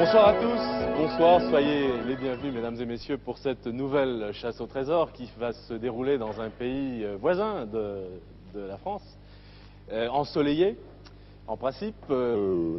Bonsoir à tous, bonsoir, soyez les bienvenus mesdames et messieurs pour cette nouvelle chasse au trésor qui va se dérouler dans un pays voisin de la France, ensoleillé en principe,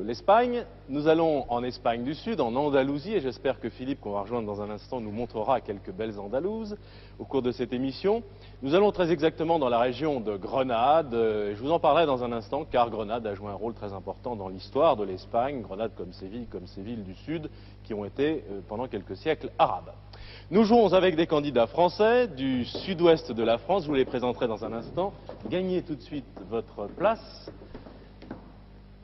l'Espagne. Nous allons en Espagne du Sud, en Andalousie, et j'espère que Philippe, qu'on va rejoindre dans un instant, nous montrera quelques belles Andalouses au cours de cette émission. Nous allons très exactement dans la région de Grenade. Je vous en parlerai dans un instant, car Grenade a joué un rôle très important dans l'histoire de l'Espagne. Grenade comme ces villes du Sud qui ont été, pendant quelques siècles, arabes. Nous jouons avec des candidats français du sud-ouest de la France. Je vous les présenterai dans un instant. Gagnez tout de suite votre place.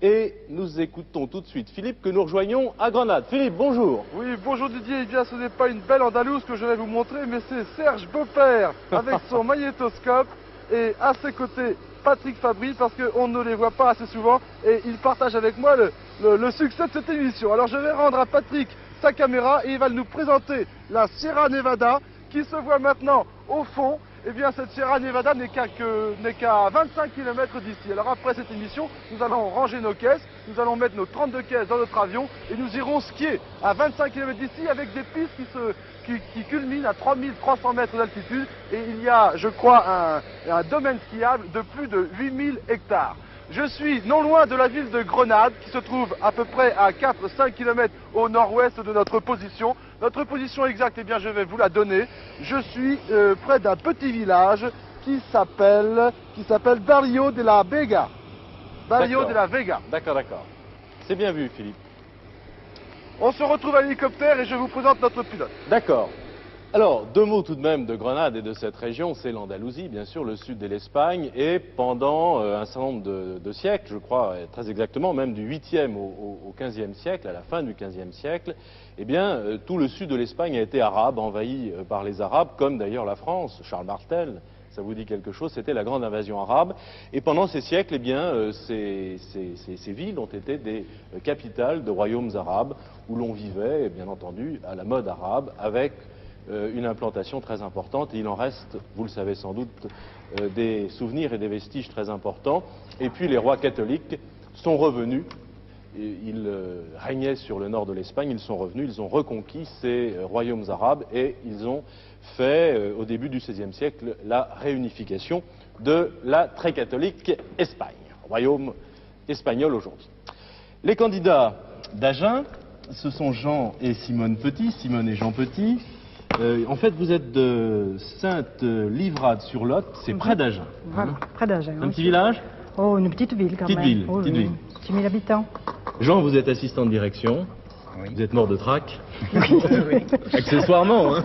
Et nous écoutons tout de suite Philippe, que nous rejoignons à Grenade. Philippe, bonjour. Oui, bonjour Didier. Eh bien, ce n'est pas une belle Andalouse que je vais vous montrer, mais c'est Serge Beaupère avec son magnétoscope et à ses côtés Patrick Fabry, parce qu'on ne les voit pas assez souvent et il partage avec moi le succès de cette émission. Alors je vais rendre à Patrick sa caméra et il va nous présenter la Sierra Nevada qui se voit maintenant au fond. Eh bien, cette Sierra Nevada n'est qu'à 25 km d'ici. Alors après cette émission, nous allons ranger nos caisses, nous allons mettre nos 32 caisses dans notre avion et nous irons skier à 25 km d'ici avec des pistes qui culminent à 3300 mètres d'altitude. Et il y a, je crois, un domaine skiable de plus de 8000 hectares. Je suis non loin de la ville de Grenade, qui se trouve à peu près à 4-5 km au nord-ouest de notre position. Notre position exacte, eh bien, je vais vous la donner. Je suis près d'un petit village qui s'appelle Barrio de la Vega. Barrio de la Vega. D'accord, d'accord. C'est bien vu, Philippe. On se retrouve à l'hélicoptère et je vous présente notre pilote. D'accord. Alors, deux mots tout de même de Grenade et de cette région, c'est l'Andalousie, bien sûr, le sud de l'Espagne, et pendant un certain nombre de siècles, je crois très exactement, même du 8e au 15e siècle, à la fin du 15e siècle, eh bien, tout le sud de l'Espagne a été arabe, envahi par les Arabes, comme d'ailleurs la France. Charles Martel, ça vous dit quelque chose, c'était la grande invasion arabe, et pendant ces siècles, eh bien, ces villes ont été des capitales de royaumes arabes, où l'on vivait, bien entendu, à la mode arabe, avec une implantation très importante, et il en reste, vous le savez sans doute, des souvenirs et des vestiges très importants. Et puis les rois catholiques sont revenus, ils régnaient sur le nord de l'Espagne, ils sont revenus, ils ont reconquis ces royaumes arabes et ils ont fait, au début du XVIe siècle, la réunification de la très catholique Espagne, royaume espagnol aujourd'hui. Les candidats d'Agen, ce sont Jean et Simone Petit, Simone et Jean Petit. En fait, vous êtes de Sainte-Livrade-sur-Lot, c'est près d'Agen. Voilà, près d'Agen. Un petit village? Oh, une petite ville quand même. Petite ville. 6000 habitants. Jean, vous êtes assistant de direction. Oui. Vous êtes mort de trac. Oui. Accessoirement, hein.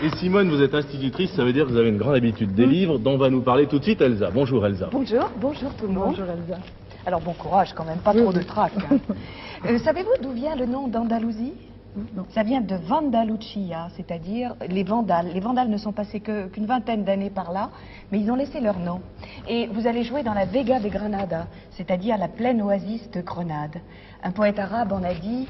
Et Simone, vous êtes institutrice, ça veut dire que vous avez une grande habitude des livres, dont va nous parler tout de suite Elsa. Bonjour Elsa. Bonjour, bonjour tout le monde. Bonjour Elsa. Alors bon courage quand même, pas trop de trac. Hein. Savez-vous d'où vient le nom d'Andalousie? Non. Ça vient de Vandalucía, c'est-à-dire les Vandales. Les Vandales ne sont passés qu'une vingtaine d'années par là, mais ils ont laissé leur nom. Et vous allez jouer dans la Vega de Granada, c'est-à-dire la pleine oasis de Grenade. Un poète arabe en a dit,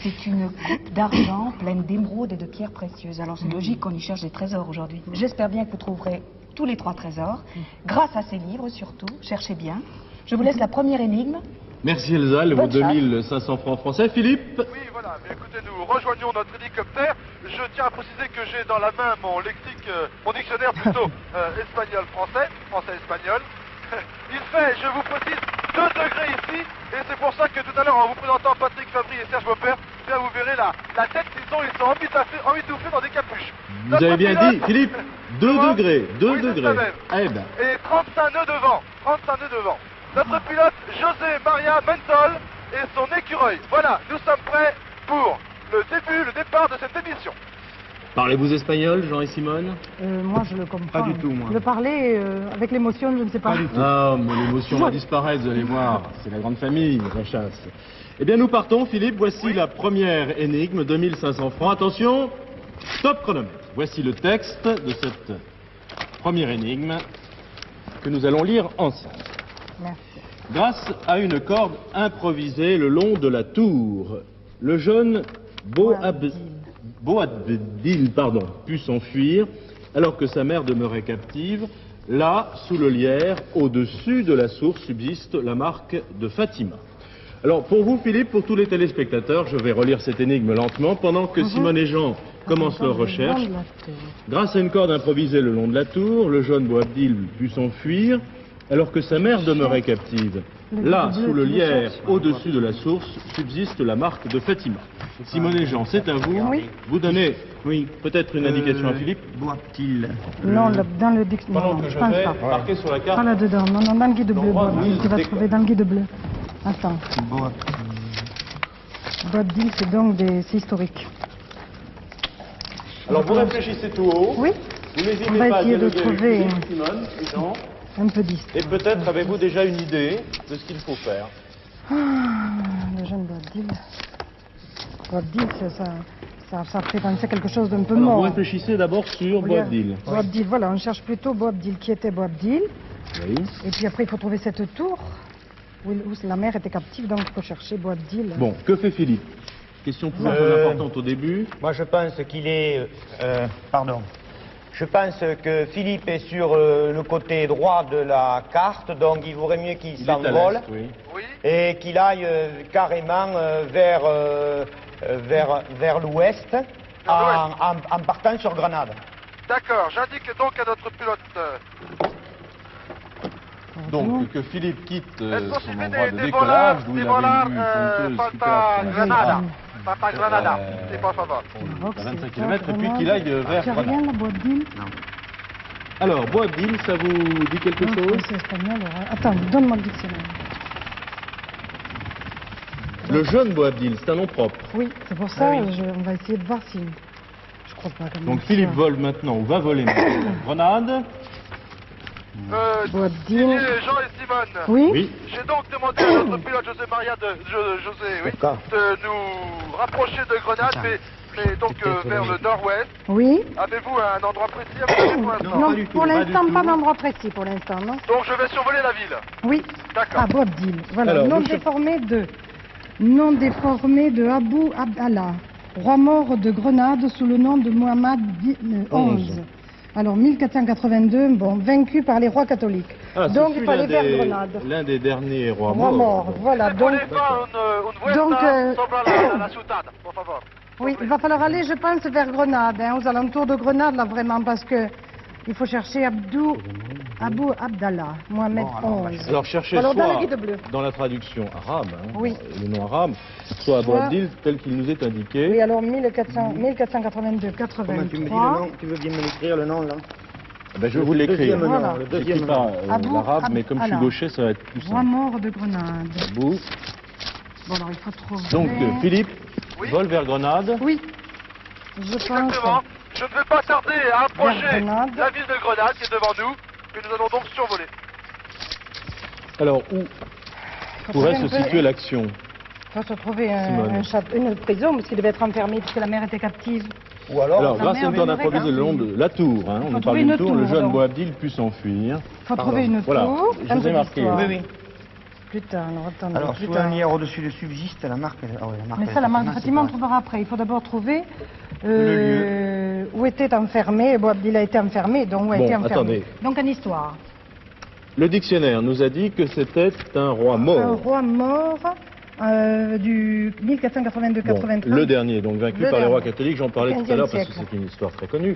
c'est une coupe d'argent pleine d'émeraudes et de pierres précieuses. Alors c'est logique qu'on y cherche des trésors aujourd'hui. J'espère bien que vous trouverez tous les 3 trésors, grâce à ces livres surtout, cherchez bien. Je vous laisse la première énigme. Merci Elsa, elle vaut 2500 francs français. Philippe? Oui, voilà, mais écoutez, nous rejoignons notre hélicoptère. Je tiens à préciser que j'ai dans la main mon lexique, mon dictionnaire plutôt espagnol-français, français-espagnol. Il fait, je vous précise, 2 degrés ici, et c'est pour ça que tout à l'heure, en vous présentant Patrick Fabry et Serge Beaupère, bien vous verrez la tête qu'ils ont, ils sont emmitouflés dans des capuches. Vous avez bien dit, Philippe, 2 degrés, 2 degrés. Et 35 nœuds devant, 35 nœuds devant. Notre pilote José Maria Mentol et son écureuil. Voilà, nous sommes prêts pour le départ de cette émission. Parlez-vous espagnol, Jean et Simone? Moi, je le comprends. Pas du tout, moi. Le parler avec l'émotion, je ne sais pas. Pas du tout. Ah, mais l'émotion va disparaître, vous allez voir. C'est la grande famille, la chasse. Eh bien, nous partons, Philippe. Voici la première énigme, 2500 francs. Attention, stop chronomètre. Voici le texte de cette première énigme que nous allons lire ensemble. Merci. Grâce à une corde improvisée le long de la tour, le jeune Boabdil put s'enfuir alors que sa mère demeurait captive. Là, sous le lierre, au-dessus de la source, subsiste la marque de Fatima. Alors, pour vous, Philippe, pour tous les téléspectateurs, je vais relire cette énigme lentement. Pendant que Simone et Jean commencent leur recherche, grâce à une corde improvisée le long de la tour, le jeune Boabdil put s'enfuir, alors que sa mère demeurait captive. Là, sous le lierre, au-dessus de la source, subsiste la marque de Fatima. Simone et Jean, c'est à vous. Oui. Vous donnez peut-être une indication à Philippe. Boit-il Non, dans le dictionnaire. Pendant Non, que je je pense vais pas. marquer sur la Pas carte. là-dedans. Non, non, dans le guide bleu. L'endroit Boabdil, où tu vas il trouver dans le guide bleu. Attends. Boabdil, c'est donc c'est historique. Alors, vous réfléchissez tout haut. Oui. Vous n'hésitez On va pas à essayer de dialoguer avec trouver Philippe, Simone et Jean. un peu d'histoire. Et peut-être avez-vous déjà une idée de ce qu'il faut faire. Ah, le jeune Boabdil. Boabdil, ça fait penser quelque chose d'un peu Alors, vous mort. réfléchissez d'abord sur Regarde. Boabdil. Boabdil, voilà, on cherche plutôt Boabdil. Qui était Boabdil? Oui. Et puis après, il faut trouver cette tour où la mère était captive, donc il faut chercher Boabdil. Bon, que fait Philippe? Question plus importante au début. Moi, je pense qu'il est... pardon. Je pense que Philippe est sur le côté droit de la carte, donc il vaudrait mieux qu'il Il est à s'envole l'est, oui. Oui. et qu'il aille carrément vers l'ouest en partant sur Grenade. D'accord, j'indique donc à notre pilote. Donc, que Philippe quitte Est-ce son possible endroit de des décollage, voleurs, d'où des il voleurs, avait vu une ponteuse Fata super Granada. Fata Granada, Euh, c'est pas favor. à 25 km, et puis qu'il aille vers Tu as Grenade. rien, la Boabdil? Alors, Boabdil, ça vous dit quelque Non, chose? c'est espagnol. Attends, donne-moi le dictionnaire. Le jeune Boabdil, c'est un nom propre. Oui, c'est pour ça, on va essayer de voir si... Je crois pas comme Donc ça. Philippe vole maintenant, ou va voler maintenant Grenade. Boabdil. Didier, Jean et Simone. Oui, Oui. J'ai donc demandé à notre pilote José Maria de nous rapprocher de Grenade, mais donc vers le nord-ouest. oui. Avez-vous un endroit précis à me donner pour l'instant? Non, pas du tout, pour pas l'instant, du pas tout. d'endroit précis pour l'instant, non? Donc je vais survoler la ville. Oui. D'accord. Ah, Boabdil. Voilà, Alors, nom nous déformé de Abou Abdallah, roi mort de Grenade sous le nom de Mohammed XI. Alors, 1482, bon, vaincu par les rois catholiques. Ah, ce Donc, fut il fallait l'un faire des- Grenade. L'un des derniers rois Roi morts. mort, voilà. Se Donc, volez pas une donc, vuelta sobre la ciudad, por favor. oui, il va falloir aller, je pense, vers Grenade, hein, aux alentours de Grenade, là, vraiment, parce que il faut chercher Abou Abdallah, Mohamed XI. Alors cherchez Alors, dans soit le guide bleu. dans la traduction arabe, hein, Oui. le nom arabe, soit Boabdil tel qu'il nous est indiqué. Oui, alors 1482, 83. Tu veux bien me l'écrire le nom là? Ben, je vais vous l'écrire. deuxième nom, Voilà. le J'écris deuxième pas nom. Abou l'arabe, mais comme je suis Abdallah. gaucher, ça va être plus Roi simple. mort de Grenade. Abou. Bon, alors il faut trouver... Donc Philippe Oui. vole vers Grenade. Oui, je pense... Exactement. Je ne vais pas tarder à approcher Vers Grenade. la ville de Grenade qui est devant nous, que nous allons donc survoler. Alors, où Faut pourrait trouver se un peu- situer l'action? Il faut se trouver Simone. une prison, parce qu'il devait être enfermé, puisque la mère était captive. Ou alors, Alors, la grâce à mère une corde de improvisée le long de la tour, hein, on nous parle trouver d'une une tour, le tour, jeune donc. Boabdil put s'enfuir. Il faut trouver une Voilà. tour. Je vous ai marqué. d'histoire. oui, oui. Putain, alors attendez. Alors, sous putain. un lierre au-dessus de subsiste, la marque... Ah ouais, la marque Mais elle ça, la est marque de facilement, Fatima, on c'est pas- trouvera après. Il faut d'abord trouver où était enfermé. Boabdil a été enfermé, donc où a Bon, été enfermé. attendez. Donc en histoire. Le dictionnaire nous a dit que c'était un roi Un mort. roi mort du 1482-83. Bon, le dernier, donc vaincu Le par les rois dernier. catholiques, j'en parlais tout à 15e l'heure parce que siècle. c'est une histoire très connue.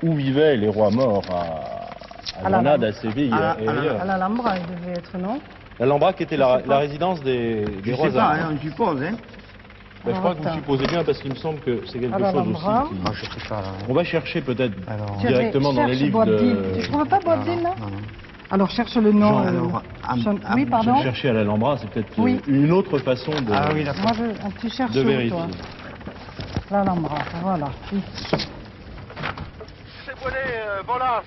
Où vivaient les rois morts à Grenade, à Séville et ailleurs. À l'Alhambra, il devait être, non? L'Alhambra qui était Je sais la pas. résidence des Je rois sais pas, arabes. hein, on suppose, hein. Ben, je crois que vous Attends. supposez bien parce qu'il me semble que c'est quelque chose l'Alhambra. aussi. Ah, je sais pas. On va chercher peut-être Alors... directement dans les Cherche livres Boabdil. de... Tu trouves pas Boabdil, là? Non, non. Alors cherche le nom. Jean, alors, Oui, pardon. Chercher à l'Alhambra, c'est peut-être Oui. une autre façon de, Ah oui, d'accord. Moi, tu cherches de où, vérifier. toi? L'Alhambra, voilà. C'est volé, voilà,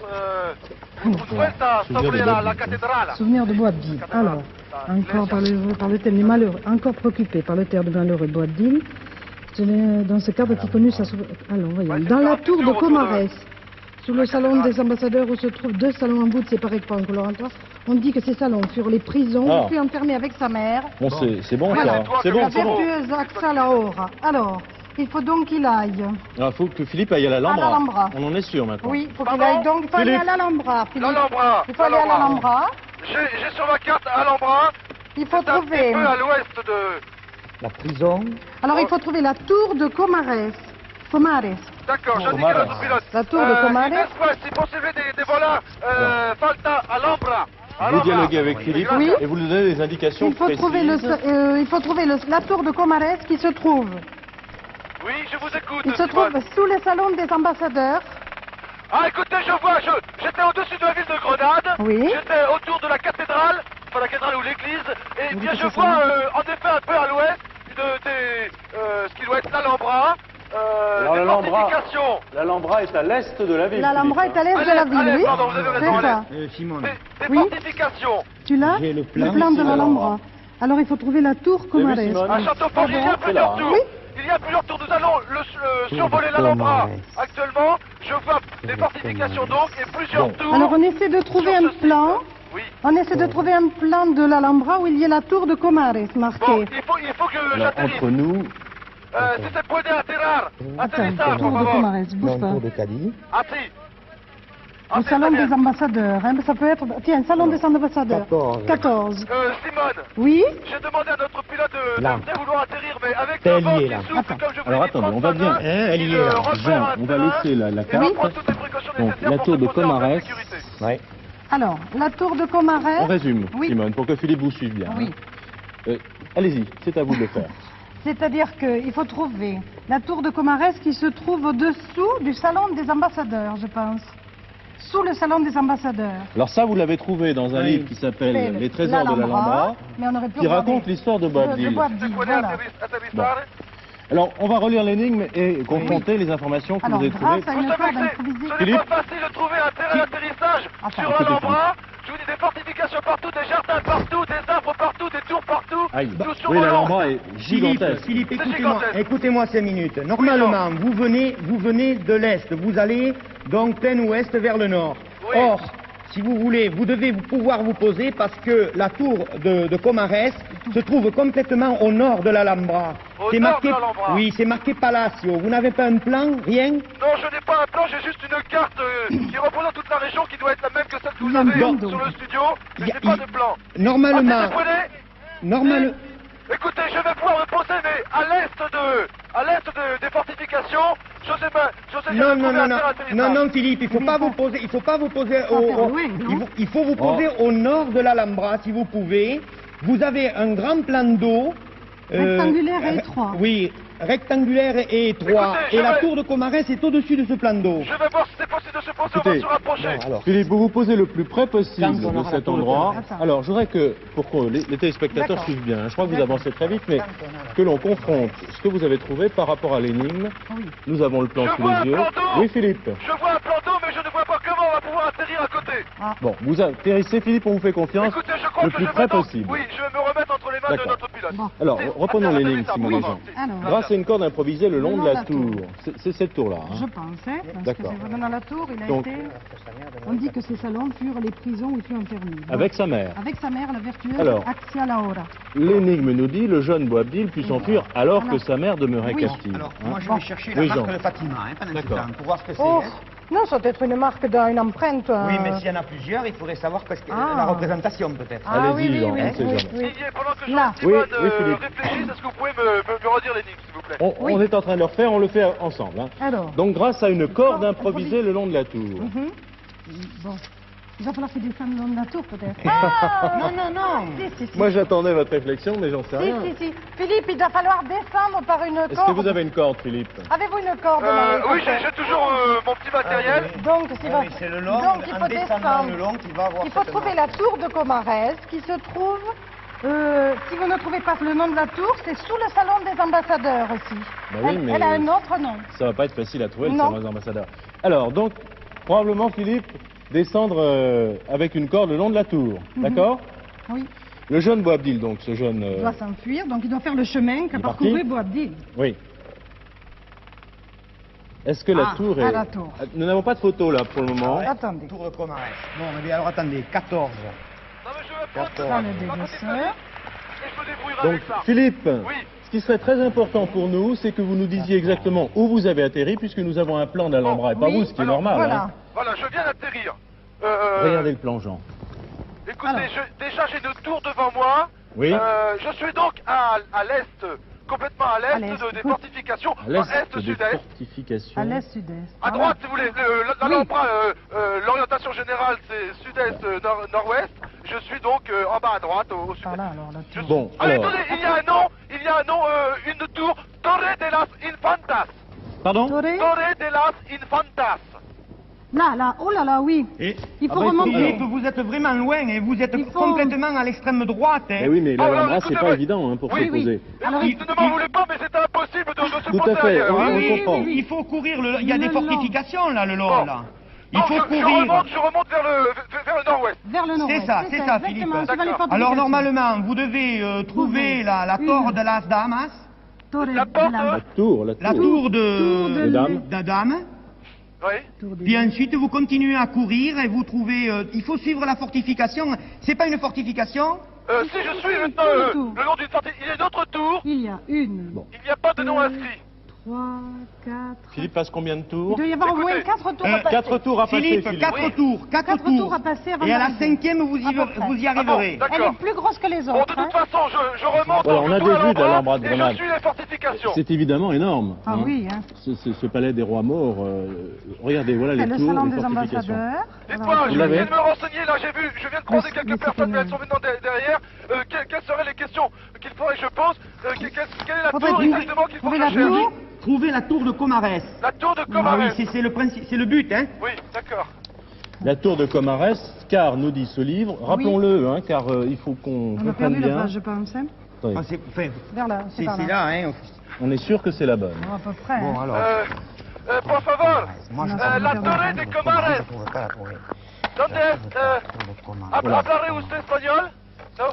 une vuelta sobre la cathédrale. Souvenir de Boabdil. Alors, encore par le thème du malheur, encore préoccupé par le terre de malheureux Boabdil, dans ce cadre qui connut sa alors, voyons. Dans la tour de Comares, sous le salon des ambassadeurs où se trouvent deux salons en voûte séparés par un couloir, on dit que ces salons furent les prisons où Ah. il fut enfermé avec sa mère. Bon, c'est bon Voilà. ça. C'est bon, La c'est bon. vertueuse Axa Lahore. Alors, il faut donc qu'il aille. Il faut que Philippe aille à l'Alhambra. À l'Alhambra. On en est sûr maintenant. Oui, il faut qu'il Pardon aille donc. Il faut aller à Philippe. l'Alhambra. Philippe. L'Alhambra. Il faut aller à l'Alhambra. J'ai sur ma carte Alhambra. Il faut C'est un trouver. petit peu à l'ouest de... La prison. Alors, il faut trouver la tour de Comares. Comares. D'accord, j'indique à Comares. notre pilote. La tour de Comares. Después, si possible, des voleurs, falta Alhambra. Vous dialoguez avec Philippe Oui. et vous lui donnez des indications Il faut précises. trouver, la tour de Comares qui se trouve. Oui, je vous écoute, Il se trouve Simone. sous le salon des ambassadeurs. Ah, écoutez, je vois, j'étais au-dessus de la ville de Grenade. Oui. J'étais autour de la cathédrale, enfin la cathédrale ou l'église. Et bien, je vois en effet un peu à l'ouest ce qui doit être l'Alhambra. Alors, Des l'Alhambra. fortifications. L'Alhambra est à l'est de la ville. L'Alhambra est à l'est de la ville, Allez, oui. pardon, vous avez raison, C'est ça. Simone. Des Oui. fortifications. Tu l'as J'ai le plan. de Ici, l'Alhambra. Alors, il faut trouver la tour Comares. Simone Un château fort, il y a plusieurs tours. Oui. Il y a plusieurs tours. Nous allons survoler l'Alhambra. Actuellement, je vois des fortifications donc et plusieurs tours. Alors, on essaie de trouver sur un ce site. plan. Oui. On essaie de trouver un plan de l'Alhambra où il y ait la tour de Comares Bon, marquée. il faut que Alors, j'atterrisse. entre nous, Si c'est puede aterrar. Attends, Atterrissage, tour por de favor. Comares, bouge pas. de Cali. Assis. Le Assis, salon très bien. des ambassadeurs, hein, ça peut être... Tiens, salon des ambassadeurs. 14. 14. Simone, Oui. j'ai demandé à notre pilote Là. de vouloir atterrir, mais avec Elle le y vent est, qui là. souffle, Attends. comme je vous Alors, l'ai dit, attendez, on va 35 bien. heures, Elle y il, est, là. repère Jean, un on va terrain laisser la et carte. va prendre toutes les précautions Donc, nécessaires la pour tour se de poser en pleine Comares. sécurité. Ouais. Alors, la tour de Comares... On résume, Oui. Simone, pour que Philippe vous suive bien. Oui. Allez-y, c'est à vous de le faire. C'est-à-dire qu'il faut trouver la tour de Comares qui se trouve au-dessous du salon des ambassadeurs, je pense. Sous le salon des ambassadeurs. Alors ça, vous l'avez trouvé dans un Oui. livre qui s'appelle Les trésors de l'Alhambra, l'Alhambra, mais on aurait pu qui regarder. raconte l'histoire de Boabdil. De Si Boabdil, puede voilà. aterrizar. Alors, on va relire l'énigme et confronter les informations que Alors, vous avez trouvées. grâce à Vous une savez corde que improvisée... ce n'est Philippe. pas facile de trouver un terrain d'atterrissage Attends. sur l'Alhambra. Je vous dis des fortifications partout, des jardins partout, des arbres partout, des tours partout. Aïe. Nous Oui, survolons. l'Alhambra est Philippe, gigantesque. Philippe, C'est gigantesque. écoutez-moi 5 minutes. Normalement, vous venez de l'Est, vous allez donc plein ouest vers le nord. Oui. Or, si vous voulez, vous devez pouvoir vous poser parce que la tour de Comares se trouve complètement au nord de l'Alhambra. Au C'est nord marqué, de l'Alhambra. oui, c'est marqué Palacio. Vous n'avez pas un plan, rien? Non, je n'ai pas un plan, j'ai juste une carte qui représente toute la région qui doit être la même que celle que vous Il y a avez un plan, sur le studio. Il Mais y je a- n'ai pas il- de plan. Normalement, Ah, vous prenez normal. Écoutez, je vais pouvoir me poser, mais à l'est des fortifications, je sais pas, Non, non, non, non, non, Philippe, il faut pas vous poser il faut vous poser au nord de l'Alhambra, si vous pouvez. Vous avez un grand plan d'eau. Rectangulaire et étroit. Oui, rectangulaire et étroit. Écoutez, je Et la vais- tour de Comares est au-dessus de ce plan d'eau. Je vais voir si c'est possible de se poser, on va Écoutez, se rapprocher. Philippe, vous vous posez le plus près possible Quand on de aura cet la tour de endroit. Attends. Alors, je voudrais que, pour que les téléspectateurs D'accord. suivent bien, je crois que vous avancez très vite, mais que l'on confronte ce que vous avez trouvé par rapport à l'énigme. Oui. Nous avons le plan Je sous vois les un yeux. plan d'eau. Oui, Philippe. Je vois un plan d'eau, mais je ne vois pas comment on va pouvoir atterrir à côté. Bon, vous atterrissez, Philippe, on vous fait confiance Écoutez, je crois le que plus je près vais donc... possible. Oui, je vais me remettre entre les mains de D'accord. notre pilote. Bon. Alors, Si, reprenons l'énigme, atterrissage, Simone et pour Jean. favor. Alors, Grâce à une corde improvisée le long de la tour. tour. C'est cette tour-là. hein. je pense, hein, parce D'accord. que c'est vraiment dans la tour, il a Donc- été... On dit que ces salons furent les prisons où il fut enfermé. Donc, Avec sa mère. Avec sa mère, la vertueuse Alors. Axia Laura. L'énigme nous dit le jeune Boabdil put s'enfuir alors que Alors. sa mère demeurait Oui. captive. Alors, hein. moi, je vais chercher Oui, la Jean. marque de Fatima, pendant ce D'accord. temps, pour voir ce que c'est. Oh, hein. non, ça doit être une marque d'une empreinte. Oui, mais s'il y en a plusieurs, il faudrait savoir Ah. la représentation, peut-être. Ah Allez-y, oui, oui, Jean, oui, on sait oui, jamais. oui. Didier, pendant que Là. Jean-Simone Oui, Philippe. réfléchisse, est-ce que vous pouvez me redire l'énigme, s'il vous plaît On est en train de le refaire, on le fait ensemble. hein. Alors. Donc grâce à une corde Corde improvisée le long de la tour. Mhm. Bon. Il va falloir qu'il descende le long de la tour, peut-être. Non, non, non. Si. Moi j'attendais votre réflexion, mais j'en sais rien. Si. Philippe, il va falloir descendre par une corde. Est-ce que vous avez une corde, Philippe? Avez-vous une corde Marie Oui, j'ai toujours mon petit matériel. Donc, s'il va- Oui, c'est le long, Donc, il en faut descendant descendre. le long qu'il va avoir Il faut cette trouver marque. la tour de Comares qui se trouve... si vous ne trouvez pas le nom de la tour, c'est sous le salon des ambassadeurs aussi. Bah oui, mais- Elle a un autre nom. Ça va pas être facile à trouver, le Non. salon des ambassadeurs. Alors, donc, probablement, Philippe, descendre avec une corde le long de la tour. Mhm. D'accord? Oui. Le jeune Boabdil, donc, ce jeune... Il doit s'enfuir, donc il doit faire le chemin qu'a est parcouru parti Boabdil. Oui. Est-ce que la Ah, tour est... à la tour. Nous n'avons pas de photo, là, pour le moment. Ouais. Attendez. Tour de Comares. Bon, eh bien, alors attendez, 14. Non, mais je vais prendre D'accord. Ça, le ma petite dégosseur. valise et je me débrouillerai Donc, avec ça. Philippe, Oui. ce qui serait très important pour nous, c'est que vous nous disiez exactement où vous avez atterri, puisque nous avons un plan d'Alhambra, et pas Oui, vous, ce qui est alors, normal. Voilà. hein. Voilà, je viens d'atterrir. Regardez le plan, Jean. Écoutez, Alors. déjà j'ai une tour devant moi. Oui. Je suis donc à l'est, complètement à l'est des fortifications, À l'est des est-sud-est. fortifications. À l'est-sud-est. À droite, si vous voulez, l'orientation générale, c'est sud-est, nord-ouest. Je suis donc en bas à droite, au sud. Par là, alors, là, tu... Bon, Allez, alors... attendez, il y a un nom, une tour, Torre de las Infantas. Pardon? Torre. Torre de las Infantas. Là, oh là là, oui. Et Il faut Ah bah, remonter. Philippe, vous êtes vraiment loin et vous êtes Il faut- complètement à l'extrême droite. Hein. Eh oui, mais Ah, alors, l'Alhambra, c'est écoutez, pas oui. évident hein, pour Oui, se oui. poser. Alors, Ne m'en voulez pas, mais c'est impossible de se Tout à poser fait, ailleurs. oui, hein. on comprend. Il faut courir, il y a Le des long. fortifications là, le long, Bon. là. Il Non, faut je courir. remonte vers le nord-ouest. Vers le nord-ouest. C'est ça, exactement, Philippe. suivant les D'accord. fortifications. Alors normalement, vous devez trouver la tour de las Damas, Torre La porte, de la... La tour, la tour. la tour Tour de Les dames. la dame. Oui. Tour des- Puis ensuite, vous continuez à courir et vous trouvez... il faut suivre la fortification. C'est pas une fortification? Si je suis maintenant tour. le nom d'une sortie, il y a une autre tour. Il y a une, Bon. Il n'y a pas de nom inscrit. 3, 4... Philippe passe combien de Il tours? doit y avoir au moins Écoutez, 4 tours à passer. 4 tours à passer, Philippe, Philippe. 4 Oui. tours, 4 4 tours à passer avant Et à la d'arriver. 5e, vous y À peu près. arriverez. Ah bon, Elle d'accord. est plus grosse que les Bon, de autres. toute hein. façon, je remonte Voilà, on a tout des à vues de l'Alhambra de et Grenade. je suis les fortifications. C'est évidemment énorme. Ah hein. oui, hein. Ce palais des rois morts, regardez, voilà C'est les le tours, salon les des fortifications. ambassadeurs. Dites-moi, Alors, je Vous l'avez viens de me renseigner, là, je viens de croiser Mais quelques c'est personnes, mais quand elles sont venues derrière. Quelles seraient les questions qu'il faudrait que je pose quelle est la Faudrait tour trouver- exactement qu'il faut trouver que la je cherche tour. Trouvez la tour de Comarès. La tour de Ah oui, Comarès. c'est le principe, c'est le but, hein. Oui, d'accord. La tour de Comarès, car nous dit ce livre, rappelons-le, hein, car il faut qu'on On a comprenne perdu la bien. page, je pense. hein. Attendez, Ah, enfin, Vers là, c'est par c'est là. là, hein. on est sûr que c'est la bonne. Bon, à peu près. Bon, hein. alors. Por favor, Non, ça la va torre faire de mal. Comarès. ¿Dónde hablaré usted espagnol? No.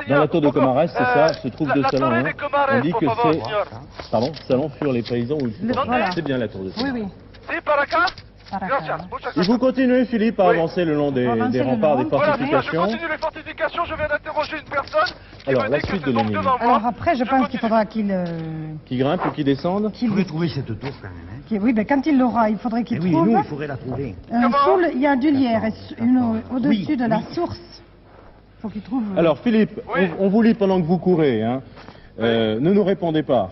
Dans la tour de Comarès, c'est ça, se trouve deux la salons. torre hein. de Comarès, On dit por que favor, c'est... señor. Pardon, salon furent les paysans où il faut- Voilà. C'est bien la tour de Oui, Comarès. oui. Si, par acá? Par acá. Gracias, muchas Et gracias. vous continuez, Philippe, à Oui. avancer le long des Avancer le remparts long. des Voilà, c'est ça, je fortifications. continue les fortifications, je viens d'interroger une personne qui Alors, me la dit que suite c'est de donc l'énigme. devant moi. Alors après, je pense continue. qu'il faudra qu'il... Qui grimpent ou qui descendent? qu'il- Faudrait trouver cette tour quand même, hein. Oui, ben quand il l'aura, il faudrait qu'il Mais oui, trouve... nous, il faudrait la trouver. Comment il y a du lierre au-dessus Oui, de la oui. source. Faut qu'il trouve... Alors, Philippe, Oui. on vous lit pendant que vous courez. Hein. Ne nous répondez pas.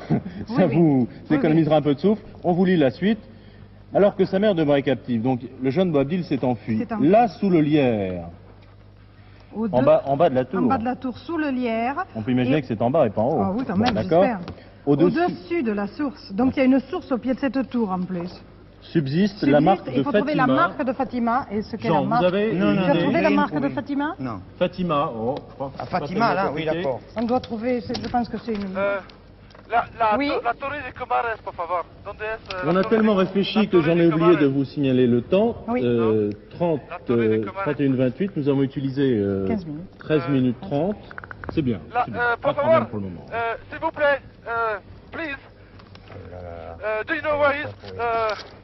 Ça oui. vous Oui, économisera un peu de souffle. On vous lit la suite. Alors que sa mère demeurait captive. Donc, le jeune Boabdil s'est enfui. S'est enfui. Là, sous le lierre. En bas de la tour. En bas de la tour, sous le lierre. On peut imaginer Et- que c'est en bas et pas en haut. Ah oui, quand Bon, même, d'accord. j'espère. Au-dessus, Au-dessus de la source. Donc il y a une source au pied de cette tour en plus. subsiste la marque de Il faut trouver la Fatima. marque de Fatima. Et ce qu'est Jean, la vous marque. avez Non, une non, Tu as idée trouvé la j'ai marque trouvé. de Fatima? Non. Fatima, oh, Ah, pas Fatima, là, tellement oui, compliqué. d'accord. On doit trouver, je pense que c'est une... Oui. La torre de Comarès, por favor. ¿Dónde es, On a tellement réfléchi que j'en ai oublié de vous signaler le temps. Oui. 31-28, nous avons utilisé 15 minutes. 13 minutes 30. C'est bien. c'est bien. Pas Por de problème favor, pour le moment. s'il vous plaît, please. Do you know where is